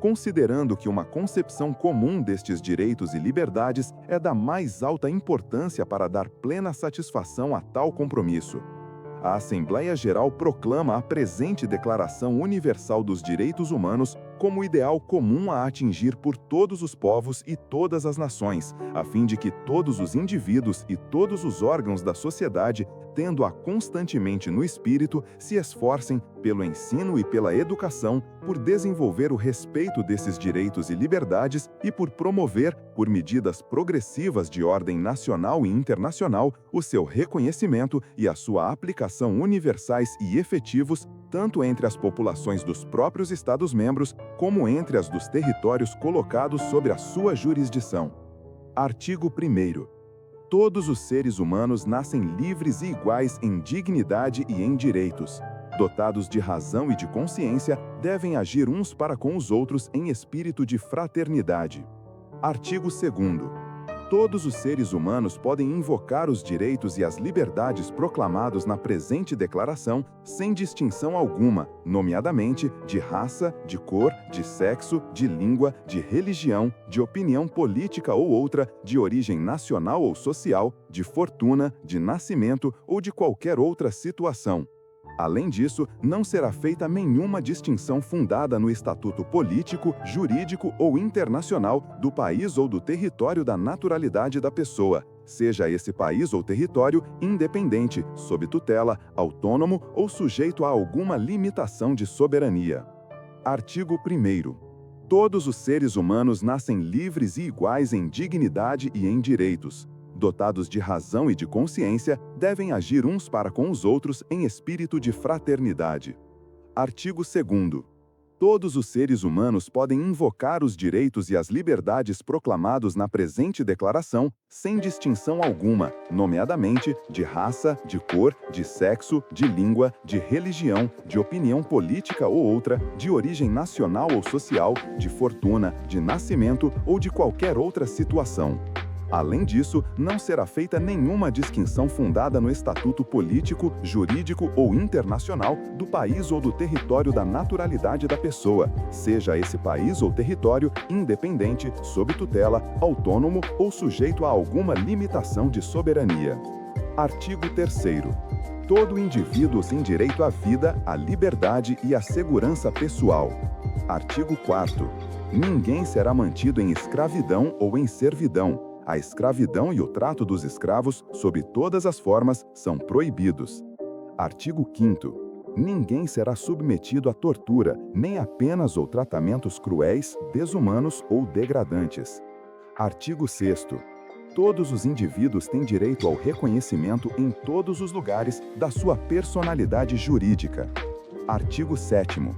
Considerando que uma concepção comum destes direitos e liberdades é da mais alta importância para dar plena satisfação a tal compromisso. A Assembleia Geral proclama a presente Declaração Universal dos Direitos Humanos como ideal comum a atingir por todos os povos e todas as nações, a fim de que todos os indivíduos e todos os órgãos da sociedade, tendo-a constantemente no espírito, se esforcem, pelo ensino e pela educação, por desenvolver o respeito desses direitos e liberdades e por promover, por medidas progressivas de ordem nacional e internacional, o seu reconhecimento e a sua aplicação universais e efetivos, tanto entre as populações dos próprios Estados-membros, como entre as dos territórios colocados sob a sua jurisdição. Artigo 1º. Todos os seres humanos nascem livres e iguais em dignidade e em direitos. Dotados de razão e de consciência, devem agir uns para com os outros em espírito de fraternidade. Artigo 2º. Todos os seres humanos podem invocar os direitos e as liberdades proclamados na presente declaração, sem distinção alguma, nomeadamente de raça, de cor, de sexo, de língua, de religião, de opinião política ou outra, de origem nacional ou social, de fortuna, de nascimento ou de qualquer outra situação. Além disso, não será feita nenhuma distinção fundada no estatuto político, jurídico ou internacional do país ou do território da naturalidade da pessoa, seja esse país ou território independente, sob tutela, autônomo ou sujeito a alguma limitação de soberania. Artigo 1º. Todos os seres humanos nascem livres e iguais em dignidade e em direitos. Dotados de razão e de consciência, devem agir uns para com os outros em espírito de fraternidade. Artigo 2º. Todos os seres humanos podem invocar os direitos e as liberdades proclamados na presente declaração, sem distinção alguma, nomeadamente de raça, de cor, de sexo, de língua, de religião, de opinião política ou outra, de origem nacional ou social, de fortuna, de nascimento ou de qualquer outra situação. Além disso, não será feita nenhuma distinção fundada no estatuto político, jurídico ou internacional do país ou do território da naturalidade da pessoa, seja esse país ou território independente, sob tutela, autônomo ou sujeito a alguma limitação de soberania. Artigo 3º. Todo indivíduo tem direito à vida, à liberdade e à segurança pessoal. Artigo 4º. Ninguém será mantido em escravidão ou em servidão. A escravidão e o trato dos escravos, sob todas as formas, são proibidos. Artigo 5º. Ninguém será submetido à tortura, nem a penas ou tratamentos cruéis, desumanos ou degradantes. Artigo 6º. Todos os indivíduos têm direito ao reconhecimento em todos os lugares da sua personalidade jurídica. Artigo 7º.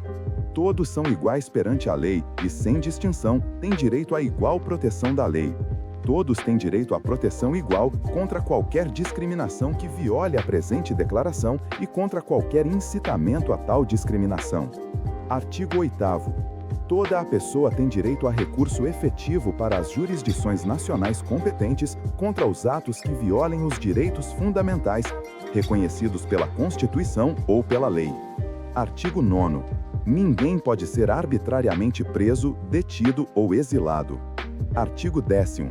Todos são iguais perante a lei e, sem distinção, têm direito à igual proteção da lei. Todos têm direito à proteção igual contra qualquer discriminação que viole a presente declaração e contra qualquer incitamento a tal discriminação. Artigo 8º. Toda a pessoa tem direito a recurso efetivo para as jurisdições nacionais competentes contra os atos que violem os direitos fundamentais reconhecidos pela Constituição ou pela lei. Artigo 9º. Ninguém pode ser arbitrariamente preso, detido ou exilado. Artigo 10º.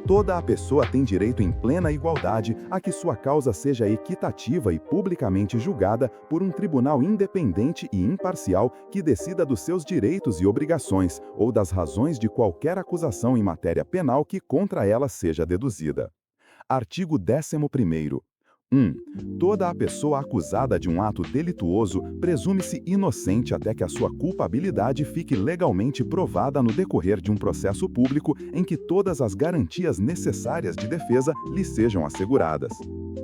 Toda a pessoa tem direito em plena igualdade a que sua causa seja equitativa e publicamente julgada por um tribunal independente e imparcial que decida dos seus direitos e obrigações ou das razões de qualquer acusação em matéria penal que contra ela seja deduzida. Artigo 11º. 1. Toda a pessoa acusada de um ato delituoso presume-se inocente até que a sua culpabilidade fique legalmente provada no decorrer de um processo público em que todas as garantias necessárias de defesa lhe sejam asseguradas.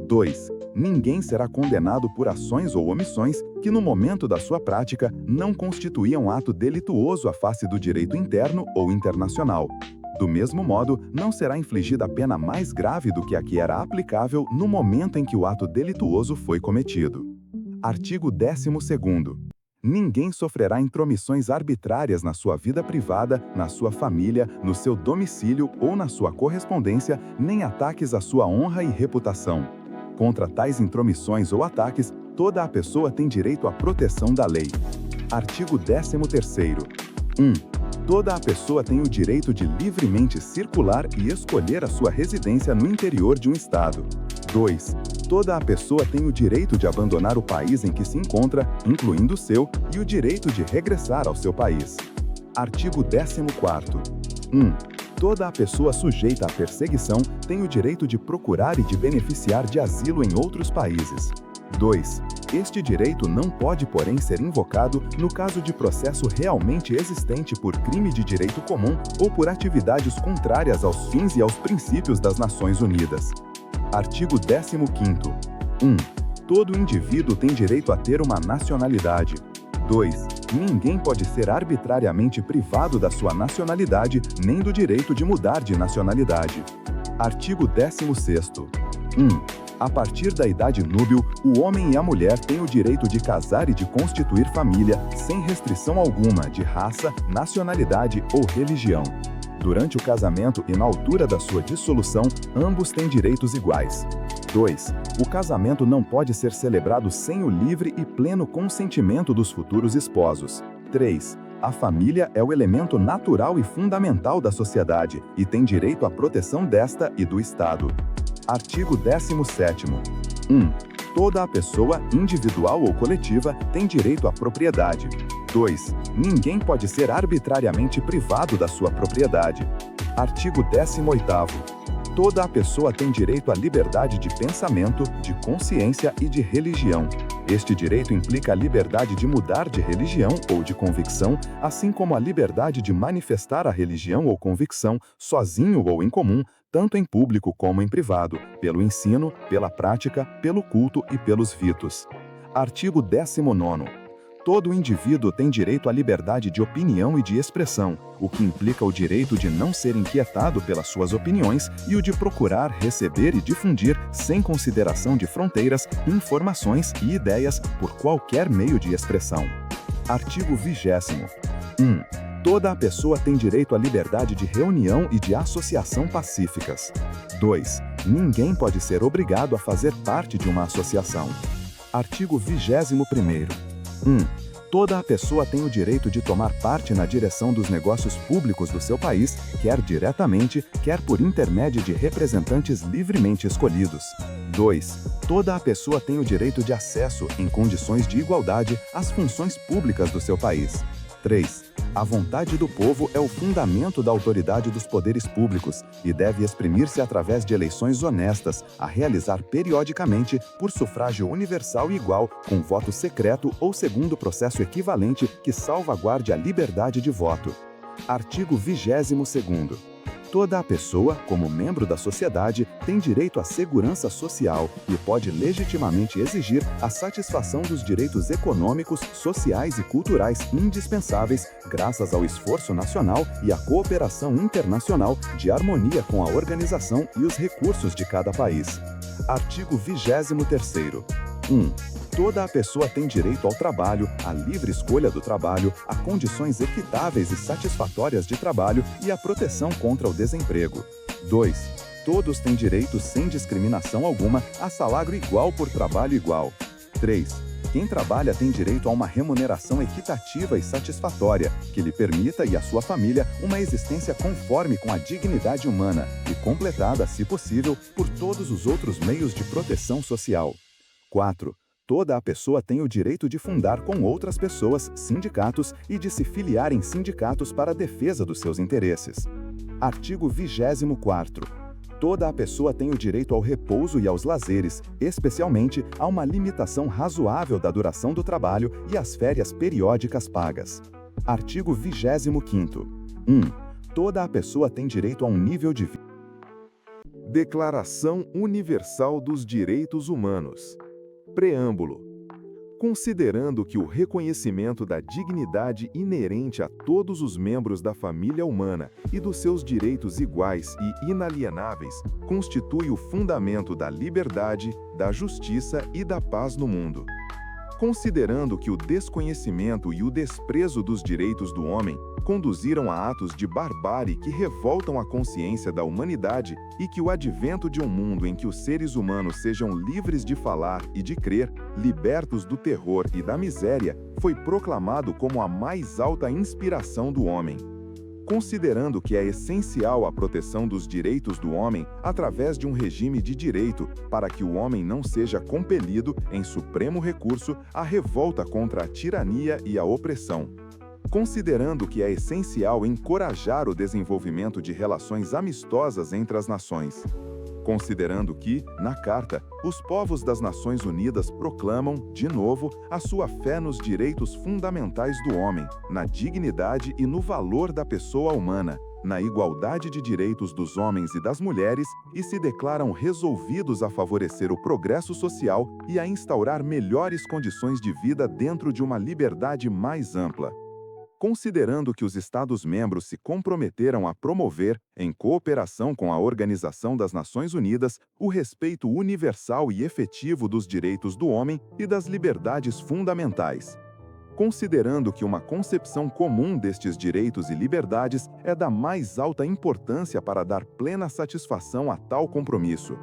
2. Ninguém será condenado por ações ou omissões que, no momento da sua prática, não constituíam ato delituoso à face do direito interno ou internacional. Do mesmo modo, não será infligida pena mais grave do que a que era aplicável no momento em que o ato delituoso foi cometido. Artigo 12º. Ninguém sofrerá intromissões arbitrárias na sua vida privada, na sua família, no seu domicílio ou na sua correspondência, nem ataques à sua honra e reputação. Contra tais intromissões ou ataques, toda a pessoa tem direito à proteção da lei. Artigo 13º. 1. Toda a pessoa tem o direito de livremente circular e escolher a sua residência no interior de um estado. 2. Toda a pessoa tem o direito de abandonar o país em que se encontra, incluindo o seu, e o direito de regressar ao seu país. Artigo 14º. 1. Toda a pessoa sujeita à perseguição tem o direito de procurar e de beneficiar de asilo em outros países. 2. Este direito não pode, porém, ser invocado no caso de processo realmente existente por crime de direito comum ou por atividades contrárias aos fins e aos princípios das Nações Unidas. Artigo 15º. 1. Todo indivíduo tem direito a ter uma nacionalidade. 2. Ninguém pode ser arbitrariamente privado da sua nacionalidade nem do direito de mudar de nacionalidade. Artigo 16º. 1. A partir da idade núbil, o homem e a mulher têm o direito de casar e de constituir família, sem restrição alguma de raça, nacionalidade ou religião. Durante o casamento e na altura da sua dissolução, ambos têm direitos iguais. 2. O casamento não pode ser celebrado sem o livre e pleno consentimento dos futuros esposos. 3. A família é o elemento natural e fundamental da sociedade e tem direito à proteção desta e do Estado. Artigo 17º. 1. Toda a pessoa, individual ou coletiva, tem direito à propriedade. 2. Ninguém pode ser arbitrariamente privado da sua propriedade. Artigo 18º. Toda a pessoa tem direito à liberdade de pensamento, de consciência e de religião. Este direito implica a liberdade de mudar de religião ou de convicção, assim como a liberdade de manifestar a religião ou convicção, sozinho ou em comum, tanto em público como em privado, pelo ensino, pela prática, pelo culto e pelos ritos. Artigo 19º. Todo indivíduo tem direito à liberdade de opinião e de expressão, o que implica o direito de não ser inquietado pelas suas opiniões e o de procurar, receber e difundir, sem consideração de fronteiras, informações e ideias por qualquer meio de expressão. Artigo 20º. 1. Toda a pessoa tem direito à liberdade de reunião e de associação pacíficas. 2. Ninguém pode ser obrigado a fazer parte de uma associação. Artigo 21º. 1. Toda a pessoa tem o direito de tomar parte na direção dos negócios públicos do seu país, quer diretamente, quer por intermédio de representantes livremente escolhidos. 2. Toda a pessoa tem o direito de acesso, em condições de igualdade, às funções públicas do seu país. 3. A vontade do povo é o fundamento da autoridade dos poderes públicos e deve exprimir-se através de eleições honestas, a realizar periodicamente por sufrágio universal e igual, com voto secreto ou segundo processo equivalente que salvaguarde a liberdade de voto. Artigo 22º. Toda a pessoa, como membro da sociedade, tem direito à segurança social e pode legitimamente exigir a satisfação dos direitos econômicos, sociais e culturais indispensáveis, graças ao esforço nacional e à cooperação internacional de harmonia com a organização e os recursos de cada país. Artigo 23º. 1. Toda a pessoa tem direito ao trabalho, à livre escolha do trabalho, a condições equitáveis e satisfatórias de trabalho e à proteção contra o desemprego. 2. Todos têm direito, sem discriminação alguma, a salário igual por trabalho igual. 3. Quem trabalha tem direito a uma remuneração equitativa e satisfatória, que lhe permita e à sua família uma existência conforme com a dignidade humana e completada, se possível, por todos os outros meios de proteção social. 4. Toda a pessoa tem o direito de fundar com outras pessoas sindicatos e de se filiar em sindicatos para a defesa dos seus interesses. Artigo 24º. Toda a pessoa tem o direito ao repouso e aos lazeres, especialmente a uma limitação razoável da duração do trabalho e às férias periódicas pagas. Artigo 25º. 1. Toda a pessoa tem direito a um nível de vida. Declaração Universal dos Direitos Humanos. Preâmbulo. Considerando que o reconhecimento da dignidade inerente a todos os membros da família humana e dos seus direitos iguais e inalienáveis constitui o fundamento da liberdade, da justiça e da paz no mundo. Considerando que o desconhecimento e o desprezo dos direitos do homem conduziram a atos de barbárie que revoltam a consciência da humanidade e que o advento de um mundo em que os seres humanos sejam livres de falar e de crer, libertos do terror e da miséria, foi proclamado como a mais alta inspiração do homem. Considerando que é essencial a proteção dos direitos do homem através de um regime de direito para que o homem não seja compelido, em supremo recurso, à revolta contra a tirania e a opressão. Considerando que é essencial encorajar o desenvolvimento de relações amistosas entre as nações. Considerando que, na Carta, os povos das Nações Unidas proclamam, de novo, a sua fé nos direitos fundamentais do homem, na dignidade e no valor da pessoa humana, na igualdade de direitos dos homens e das mulheres e se declaram resolvidos a favorecer o progresso social e a instaurar melhores condições de vida dentro de uma liberdade mais ampla. Considerando que os Estados-membros se comprometeram a promover, em cooperação com a Organização das Nações Unidas, o respeito universal e efetivo dos direitos do homem e das liberdades fundamentais. Considerando que uma concepção comum destes direitos e liberdades é da mais alta importância para dar plena satisfação a tal compromisso.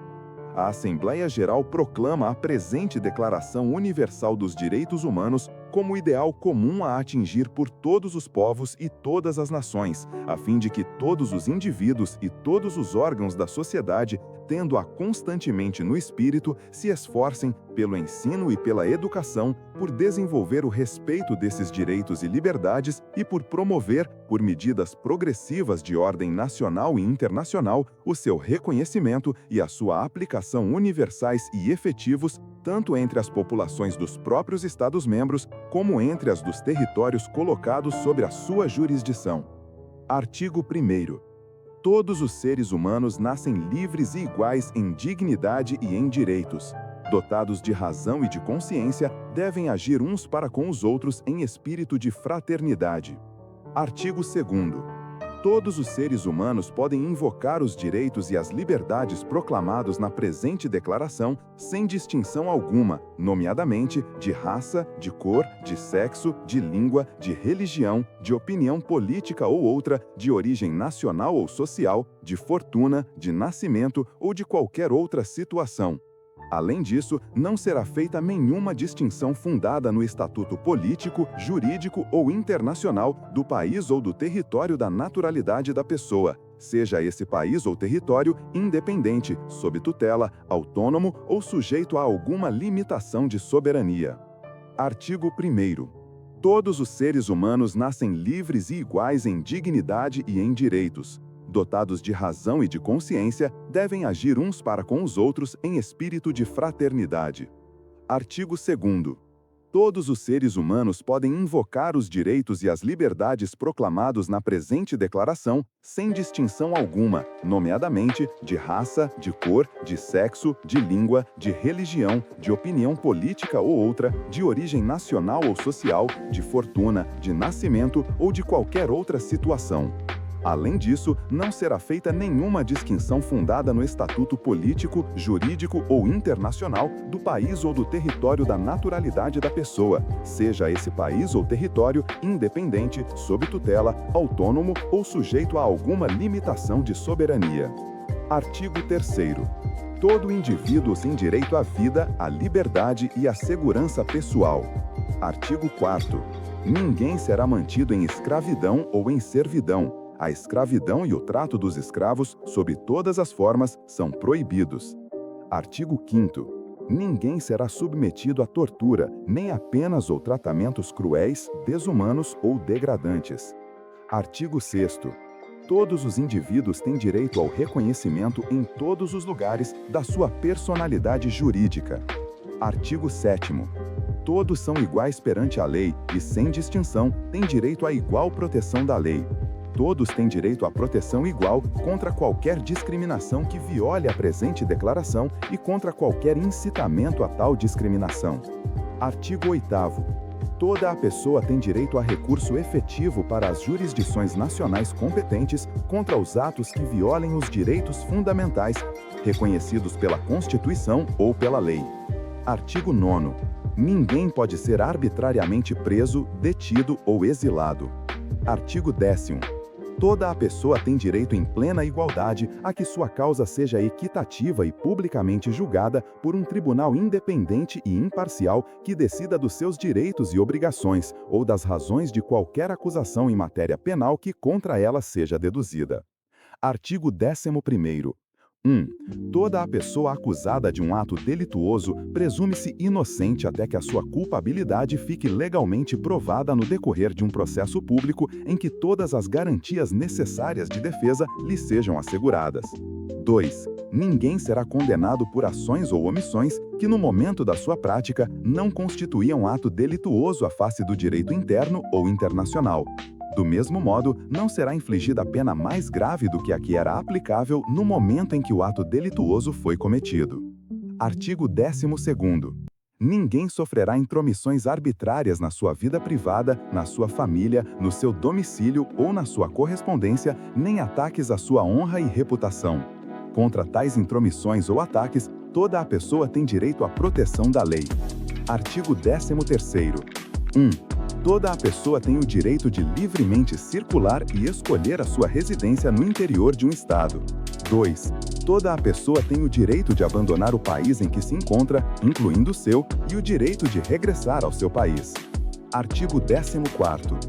A Assembleia Geral proclama a presente Declaração Universal dos Direitos Humanos como ideal comum a atingir por todos os povos e todas as nações, a fim de que todos os indivíduos e todos os órgãos da sociedade, tendo-a constantemente no espírito, se esforcem, pelo ensino e pela educação, por desenvolver o respeito desses direitos e liberdades e por promover, por medidas progressivas de ordem nacional e internacional, o seu reconhecimento e a sua aplicação universais e efetivos, tanto entre as populações dos próprios Estados-membros, como entre as dos territórios colocados sob a sua jurisdição. Artigo 1º. Todos os seres humanos nascem livres e iguais em dignidade e em direitos. Dotados de razão e de consciência, devem agir uns para com os outros em espírito de fraternidade. Artigo 2º. Todos os seres humanos podem invocar os direitos e as liberdades proclamados na presente declaração sem distinção alguma, nomeadamente de raça, de cor, de sexo, de língua, de religião, de opinião política ou outra, de origem nacional ou social, de fortuna, de nascimento ou de qualquer outra situação. Além disso, não será feita nenhuma distinção fundada no estatuto político, jurídico ou internacional do país ou do território da naturalidade da pessoa, seja esse país ou território independente, sob tutela, autônomo ou sujeito a alguma limitação de soberania. Artigo 1º. Todos os seres humanos nascem livres e iguais em dignidade e em direitos. Dotados de razão e de consciência, devem agir uns para com os outros em espírito de fraternidade. Artigo 2º. Todos os seres humanos podem invocar os direitos e as liberdades proclamados na presente declaração, sem distinção alguma, nomeadamente de raça, de cor, de sexo, de língua, de religião, de opinião política ou outra, de origem nacional ou social, de fortuna, de nascimento ou de qualquer outra situação. Além disso, não será feita nenhuma distinção fundada no estatuto político, jurídico ou internacional do país ou do território da naturalidade da pessoa, seja esse país ou território independente, sob tutela, autônomo ou sujeito a alguma limitação de soberania. Artigo 3º. Todo indivíduo tem direito à vida, à liberdade e à segurança pessoal. Artigo 4º. Ninguém será mantido em escravidão ou em servidão. A escravidão e o trato dos escravos, sob todas as formas, são proibidos. Artigo 5º. Ninguém será submetido à tortura, nem a penas ou tratamentos cruéis, desumanos ou degradantes. Artigo 6º. Todos os indivíduos têm direito ao reconhecimento em todos os lugares da sua personalidade jurídica. Artigo 7º. Todos são iguais perante a lei e, sem distinção, têm direito à igual proteção da lei. Todos têm direito à proteção igual contra qualquer discriminação que viole a presente declaração e contra qualquer incitamento a tal discriminação. Artigo 8º. Toda a pessoa tem direito a recurso efetivo para as jurisdições nacionais competentes contra os atos que violem os direitos fundamentais reconhecidos pela Constituição ou pela lei. Artigo 9º. Ninguém pode ser arbitrariamente preso, detido ou exilado. Artigo 10º. Toda a pessoa tem direito em plena igualdade a que sua causa seja equitativa e publicamente julgada por um tribunal independente e imparcial que decida dos seus direitos e obrigações ou das razões de qualquer acusação em matéria penal que contra ela seja deduzida. Artigo 11º. 1. Toda a pessoa acusada de um ato delituoso presume-se inocente até que a sua culpabilidade fique legalmente provada no decorrer de um processo público em que todas as garantias necessárias de defesa lhe sejam asseguradas. 2. Ninguém será condenado por ações ou omissões que, no momento da sua prática, não constituíam ato delituoso à face do direito interno ou internacional. Do mesmo modo, não será infligida pena mais grave do que a que era aplicável no momento em que o ato delituoso foi cometido. Artigo 12º. Ninguém sofrerá intromissões arbitrárias na sua vida privada, na sua família, no seu domicílio ou na sua correspondência, nem ataques à sua honra e reputação. Contra tais intromissões ou ataques, toda a pessoa tem direito à proteção da lei. Artigo 13º. 1. Toda a pessoa tem o direito de livremente circular e escolher a sua residência no interior de um estado. 2. Toda a pessoa tem o direito de abandonar o país em que se encontra, incluindo o seu, e o direito de regressar ao seu país. Artigo 14º.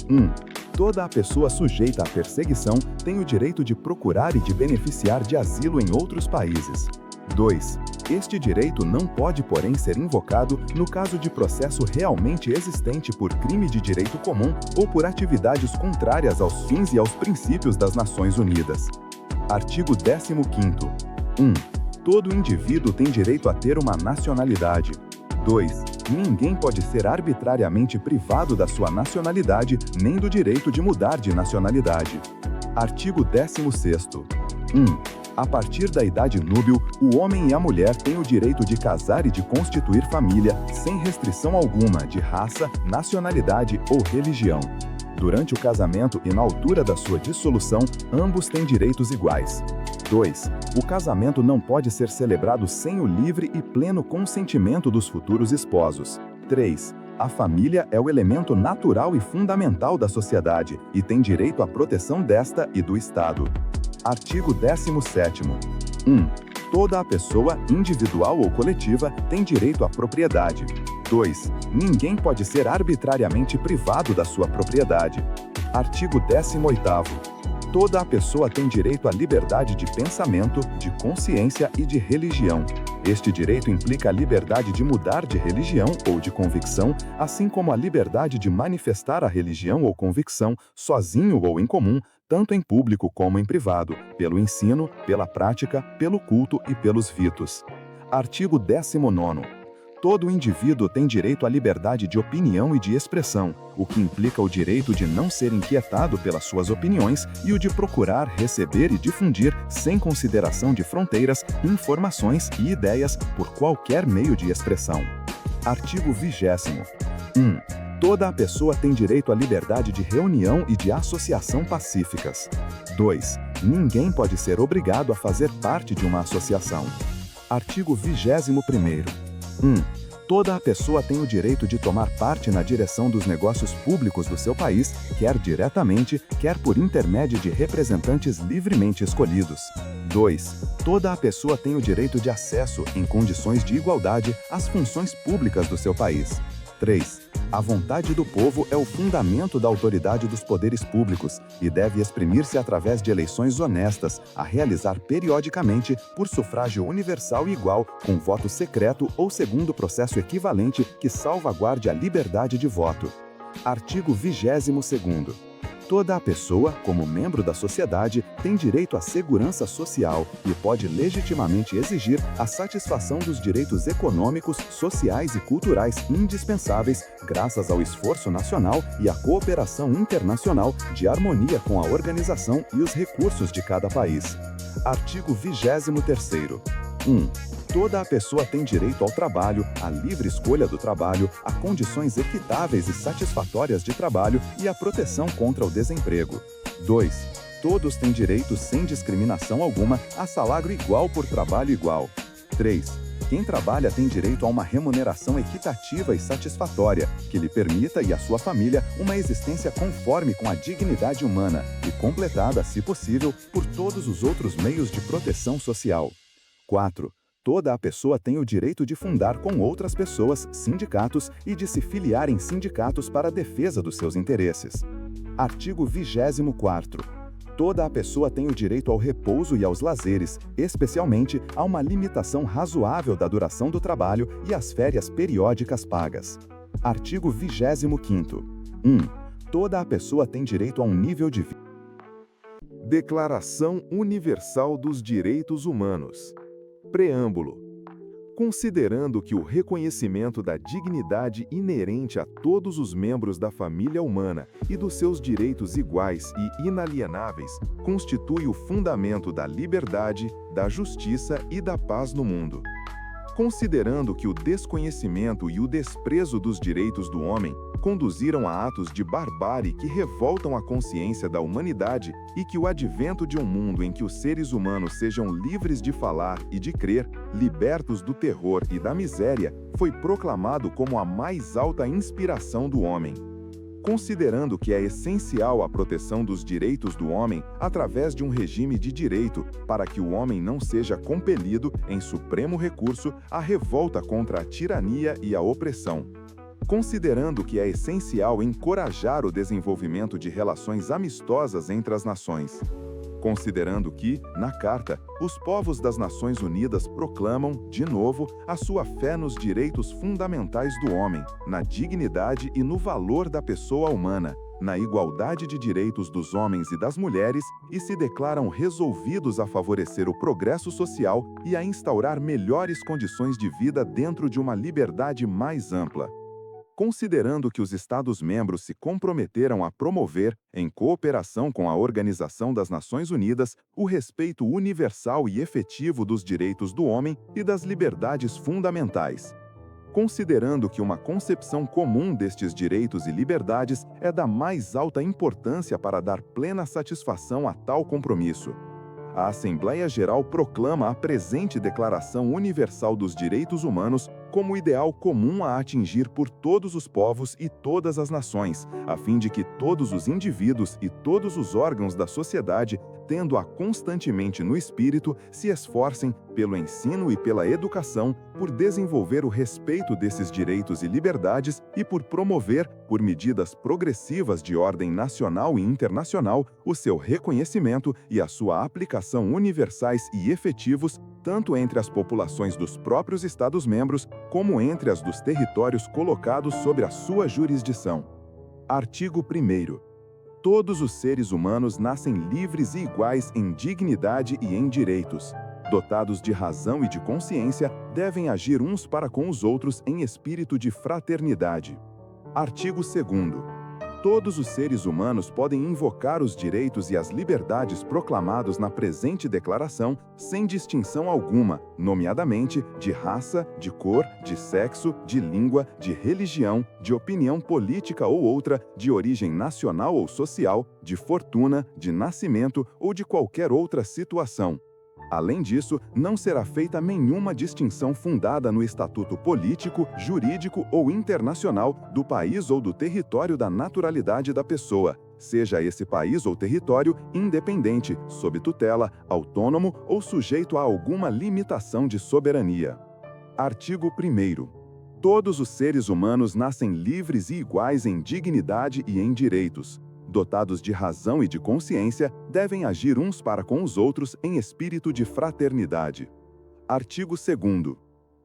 1. Toda a pessoa sujeita à perseguição tem o direito de procurar e de beneficiar de asilo em outros países. 2. Este direito não pode, porém, ser invocado no caso de processo realmente existente por crime de direito comum ou por atividades contrárias aos fins e aos princípios das Nações Unidas. Artigo 15º. 1. Todo indivíduo tem direito a ter uma nacionalidade. 2. Ninguém pode ser arbitrariamente privado da sua nacionalidade nem do direito de mudar de nacionalidade. Artigo 16º. 1. A partir da idade núbil, o homem e a mulher têm o direito de casar e de constituir família, sem restrição alguma de raça, nacionalidade ou religião. Durante o casamento e na altura da sua dissolução, ambos têm direitos iguais. 2. O casamento não pode ser celebrado sem o livre e pleno consentimento dos futuros esposos. 3. A família é o elemento natural e fundamental da sociedade e tem direito à proteção desta e do Estado. Artigo 17º. 1. Toda a pessoa, individual ou coletiva, tem direito à propriedade. 2. Ninguém pode ser arbitrariamente privado da sua propriedade. Artigo 18º. Toda a pessoa tem direito à liberdade de pensamento, de consciência e de religião. Este direito implica a liberdade de mudar de religião ou de convicção, assim como a liberdade de manifestar a religião ou convicção, sozinho ou em comum, tanto em público como em privado, pelo ensino, pela prática, pelo culto e pelos ritos. Artigo 19º. Todo indivíduo tem direito à liberdade de opinião e de expressão, o que implica o direito de não ser inquietado pelas suas opiniões e o de procurar, receber e difundir, sem consideração de fronteiras, informações e ideias por qualquer meio de expressão. Artigo 20º. 1. Toda a pessoa tem direito à liberdade de reunião e de associação pacíficas. 2. Ninguém pode ser obrigado a fazer parte de uma associação. Artigo 21º. 1. Toda a pessoa tem o direito de tomar parte na direção dos negócios públicos do seu país, quer diretamente, quer por intermédio de representantes livremente escolhidos. 2. Toda a pessoa tem o direito de acesso, em condições de igualdade, às funções públicas do seu país. 3. A vontade do povo é o fundamento da autoridade dos poderes públicos e deve exprimir-se através de eleições honestas, a realizar periodicamente por sufrágio universal e igual, com voto secreto ou segundo processo equivalente que salvaguarde a liberdade de voto. Artigo 22º. Toda a pessoa, como membro da sociedade, tem direito à segurança social e pode legitimamente exigir a satisfação dos direitos econômicos, sociais e culturais indispensáveis, graças ao esforço nacional e à cooperação internacional de harmonia com a organização e os recursos de cada país. Artigo 23º. 1. Toda a pessoa tem direito ao trabalho, à livre escolha do trabalho, a condições equitáveis e satisfatórias de trabalho e à proteção contra o desemprego. 2. Todos têm direito, sem discriminação alguma, a salário igual por trabalho igual. 3. Quem trabalha tem direito a uma remuneração equitativa e satisfatória, que lhe permita e à sua família uma existência conforme com a dignidade humana e completada, se possível, por todos os outros meios de proteção social. 4. Toda a pessoa tem o direito de fundar com outras pessoas sindicatos e de se filiar em sindicatos para a defesa dos seus interesses. Artigo 24º. Toda a pessoa tem o direito ao repouso e aos lazeres, especialmente a uma limitação razoável da duração do trabalho e às férias periódicas pagas. Artigo 25º. 1. Toda a pessoa tem direito a um nível de vida. Declaração Universal dos Direitos Humanos. Preâmbulo. Considerando que o reconhecimento da dignidade inerente a todos os membros da família humana e dos seus direitos iguais e inalienáveis constitui o fundamento da liberdade, da justiça e da paz no mundo. Considerando que o desconhecimento e o desprezo dos direitos do homem conduziram a atos de barbárie que revoltam a consciência da humanidade e que o advento de um mundo em que os seres humanos sejam livres de falar e de crer, libertos do terror e da miséria, foi proclamado como a mais alta inspiração do homem. Considerando que é essencial a proteção dos direitos do homem através de um regime de direito para que o homem não seja compelido, em supremo recurso, à revolta contra a tirania e a opressão. Considerando que é essencial encorajar o desenvolvimento de relações amistosas entre as nações. Considerando que, na Carta, os povos das Nações Unidas proclamam, de novo, a sua fé nos direitos fundamentais do homem, na dignidade e no valor da pessoa humana, na igualdade de direitos dos homens e das mulheres e se declaram resolvidos a favorecer o progresso social e a instaurar melhores condições de vida dentro de uma liberdade mais ampla. Considerando que os Estados-membros se comprometeram a promover, em cooperação com a Organização das Nações Unidas, o respeito universal e efetivo dos direitos do homem e das liberdades fundamentais. Considerando que uma concepção comum destes direitos e liberdades é da mais alta importância para dar plena satisfação a tal compromisso. A Assembleia Geral proclama a presente Declaração Universal dos Direitos Humanos como ideal comum a atingir por todos os povos e todas as nações, a fim de que todos os indivíduos e todos os órgãos da sociedade, tendo-a constantemente no espírito, se esforcem, pelo ensino e pela educação, por desenvolver o respeito desses direitos e liberdades e por promover, por medidas progressivas de ordem nacional e internacional, o seu reconhecimento e a sua aplicação universais e efetivos, tanto entre as populações dos próprios Estados-membros, como entre as dos territórios colocados sob a sua jurisdição. Artigo 1º. Todos os seres humanos nascem livres e iguais em dignidade e em direitos. Dotados de razão e de consciência, devem agir uns para com os outros em espírito de fraternidade. Artigo 2º. Todos os seres humanos podem invocar os direitos e as liberdades proclamados na presente declaração sem distinção alguma, nomeadamente de raça, de cor, de sexo, de língua, de religião, de opinião política ou outra, de origem nacional ou social, de fortuna, de nascimento ou de qualquer outra situação. Além disso, não será feita nenhuma distinção fundada no estatuto político, jurídico ou internacional do país ou do território da naturalidade da pessoa, seja esse país ou território independente, sob tutela, autônomo ou sujeito a alguma limitação de soberania. Artigo 1º. Todos os seres humanos nascem livres e iguais em dignidade e em direitos. Dotados de razão e de consciência, devem agir uns para com os outros em espírito de fraternidade. Artigo 2º.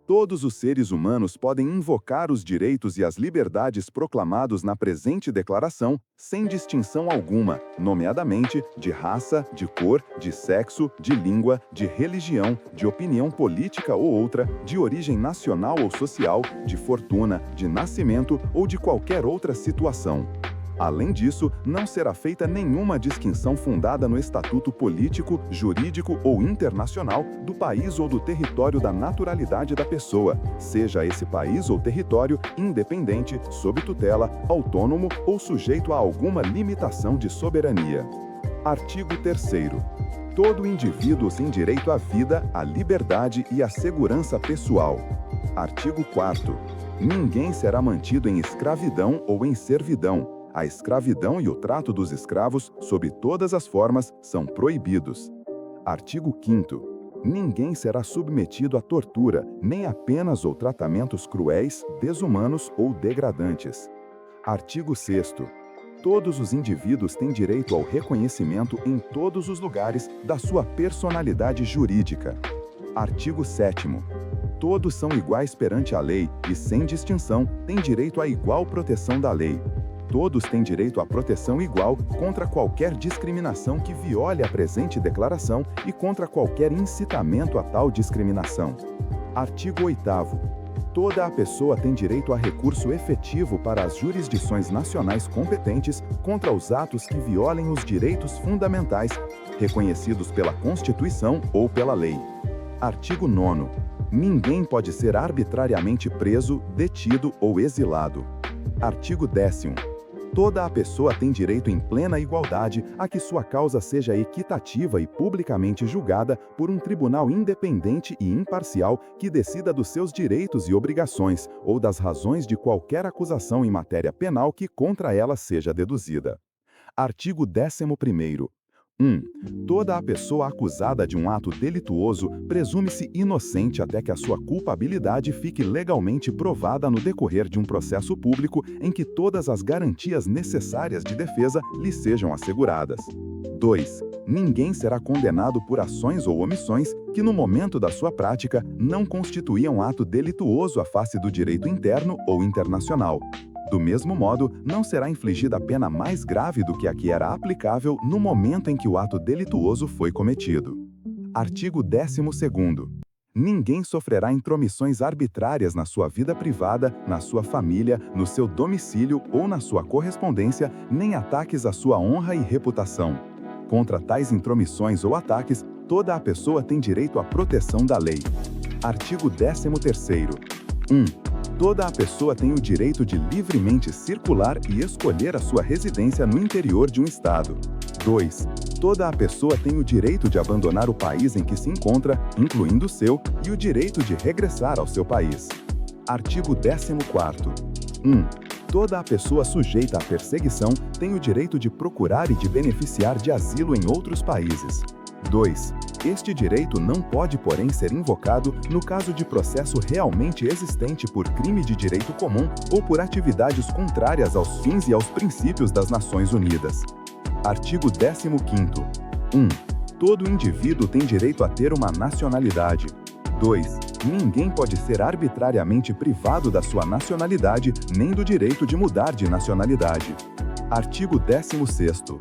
Todos os seres humanos podem invocar os direitos e as liberdades proclamados na presente declaração, sem distinção alguma, nomeadamente de raça, de cor, de sexo, de língua, de religião, de opinião política ou outra, de origem nacional ou social, de fortuna, de nascimento ou de qualquer outra situação. Além disso, não será feita nenhuma distinção fundada no estatuto político, jurídico ou internacional do país ou do território da naturalidade da pessoa, seja esse país ou território independente, sob tutela, autônomo ou sujeito a alguma limitação de soberania. Artigo 3º. Todo indivíduo tem direito à vida, à liberdade e à segurança pessoal. Artigo 4º. Ninguém será mantido em escravidão ou em servidão. A escravidão e o trato dos escravos, sob todas as formas, são proibidos. Artigo 5º. Ninguém será submetido à tortura, nem a penas ou tratamentos cruéis, desumanos ou degradantes. Artigo 6º. Todos os indivíduos têm direito ao reconhecimento em todos os lugares da sua personalidade jurídica. Artigo 7º. Todos são iguais perante a lei e, sem distinção, têm direito à igual proteção da lei. Todos têm direito à proteção igual contra qualquer discriminação que viole a presente declaração e contra qualquer incitamento a tal discriminação. Artigo 8º. Toda a pessoa tem direito a recurso efetivo para as jurisdições nacionais competentes contra os atos que violem os direitos fundamentais reconhecidos pela Constituição ou pela lei. Artigo 9º. Ninguém pode ser arbitrariamente preso, detido ou exilado. Artigo 10º. Toda a pessoa tem direito em plena igualdade a que sua causa seja equitativa e publicamente julgada por um tribunal independente e imparcial que decida dos seus direitos e obrigações ou das razões de qualquer acusação em matéria penal que contra ela seja deduzida. Artigo 11º. 1. Toda a pessoa acusada de um ato delituoso presume-se inocente até que a sua culpabilidade fique legalmente provada no decorrer de um processo público em que todas as garantias necessárias de defesa lhe sejam asseguradas. 2. Ninguém será condenado por ações ou omissões que, no momento da sua prática, não constituíam ato delituoso à face do direito interno ou internacional. Do mesmo modo, não será infligida pena mais grave do que a que era aplicável no momento em que o ato delituoso foi cometido. Artigo 12º. Ninguém sofrerá intromissões arbitrárias na sua vida privada, na sua família, no seu domicílio ou na sua correspondência, nem ataques à sua honra e reputação. Contra tais intromissões ou ataques, toda a pessoa tem direito à proteção da lei. Artigo 13º. 1. Toda a pessoa tem o direito de livremente circular e escolher a sua residência no interior de um estado. 2. Toda a pessoa tem o direito de abandonar o país em que se encontra, incluindo o seu, e o direito de regressar ao seu país. Artigo 14º. 1. Toda a pessoa sujeita à perseguição tem o direito de procurar e de beneficiar de asilo em outros países. 2. Este direito não pode, porém, ser invocado no caso de processo realmente existente por crime de direito comum ou por atividades contrárias aos fins e aos princípios das Nações Unidas. Artigo 15º. 1. Todo indivíduo tem direito a ter uma nacionalidade. 2. Ninguém pode ser arbitrariamente privado da sua nacionalidade nem do direito de mudar de nacionalidade. Artigo 16º.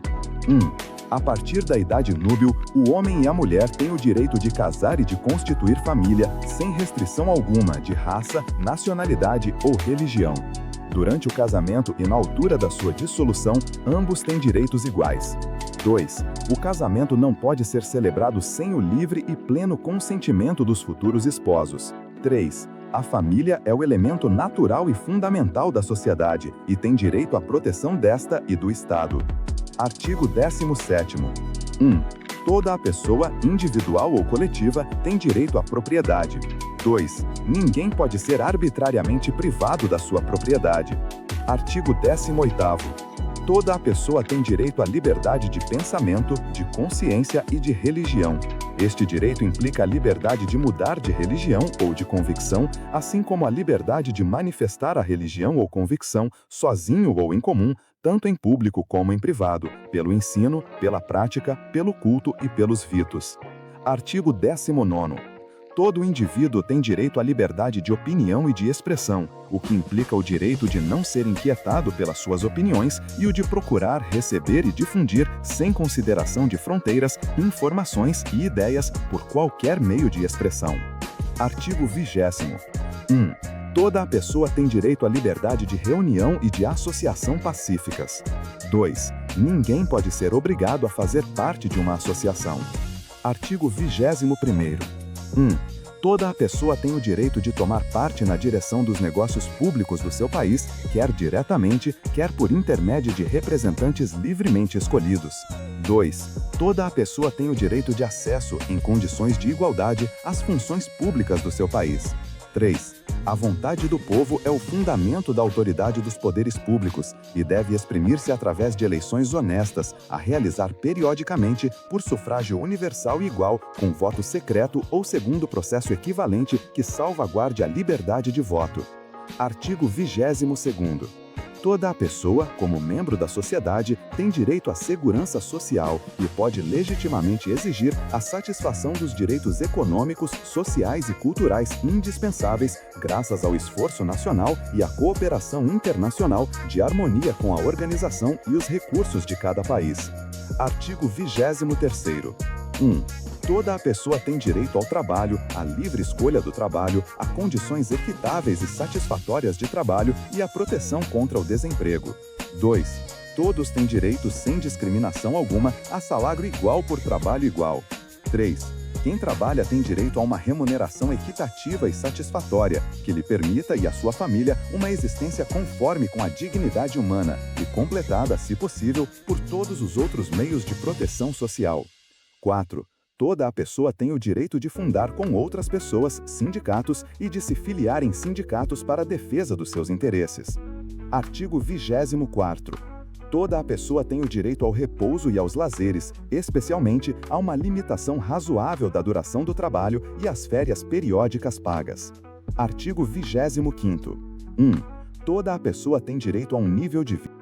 1. A partir da idade núbil, o homem e a mulher têm o direito de casar e de constituir família, sem restrição alguma de raça, nacionalidade ou religião. Durante o casamento e na altura da sua dissolução, ambos têm direitos iguais. 2. O casamento não pode ser celebrado sem o livre e pleno consentimento dos futuros esposos. 3. A família é o elemento natural e fundamental da sociedade e tem direito à proteção desta e do Estado. Artigo 17º. 1. Toda a pessoa, individual ou coletiva, tem direito à propriedade. 2. Ninguém pode ser arbitrariamente privado da sua propriedade. Artigo 18º. Toda a pessoa tem direito à liberdade de pensamento, de consciência e de religião. Este direito implica a liberdade de mudar de religião ou de convicção, assim como a liberdade de manifestar a religião ou convicção, sozinho ou em comum, tanto em público como em privado, pelo ensino, pela prática, pelo culto e pelos ritos. Artigo 19º. Todo indivíduo tem direito à liberdade de opinião e de expressão, o que implica o direito de não ser inquietado pelas suas opiniões e o de procurar, receber e difundir, sem consideração de fronteiras, informações e ideias por qualquer meio de expressão. Artigo 20º. 1. Toda a pessoa tem direito à liberdade de reunião e de associação pacíficas. 2. Ninguém pode ser obrigado a fazer parte de uma associação. Artigo 21º. 1. Toda a pessoa tem o direito de tomar parte na direção dos negócios públicos do seu país, quer diretamente, quer por intermédio de representantes livremente escolhidos. 2. Toda a pessoa tem o direito de acesso, em condições de igualdade, às funções públicas do seu país. 3. A vontade do povo é o fundamento da autoridade dos poderes públicos e deve exprimir-se através de eleições honestas, a realizar periodicamente por sufrágio universal e igual, com voto secreto ou segundo processo equivalente que salvaguarde a liberdade de voto. Artigo 22º. Toda a pessoa, como membro da sociedade, tem direito à segurança social e pode legitimamente exigir a satisfação dos direitos econômicos, sociais e culturais indispensáveis, graças ao esforço nacional e à cooperação internacional de harmonia com a organização e os recursos de cada país. Artigo 23º. 1. Toda a pessoa tem direito ao trabalho, à livre escolha do trabalho, a condições equitáveis e satisfatórias de trabalho e à proteção contra o desemprego. 2. Todos têm direito, sem discriminação alguma, a salário igual por trabalho igual. 3. Quem trabalha tem direito a uma remuneração equitativa e satisfatória, que lhe permita e à sua família uma existência conforme com a dignidade humana e completada, se possível, por todos os outros meios de proteção social. 4. Toda a pessoa tem o direito de fundar com outras pessoas sindicatos e de se filiar em sindicatos para a defesa dos seus interesses. Artigo 24º. Toda a pessoa tem o direito ao repouso e aos lazeres, especialmente a uma limitação razoável da duração do trabalho e às férias periódicas pagas. Artigo 25º. 1. Toda a pessoa tem direito a um nível de vida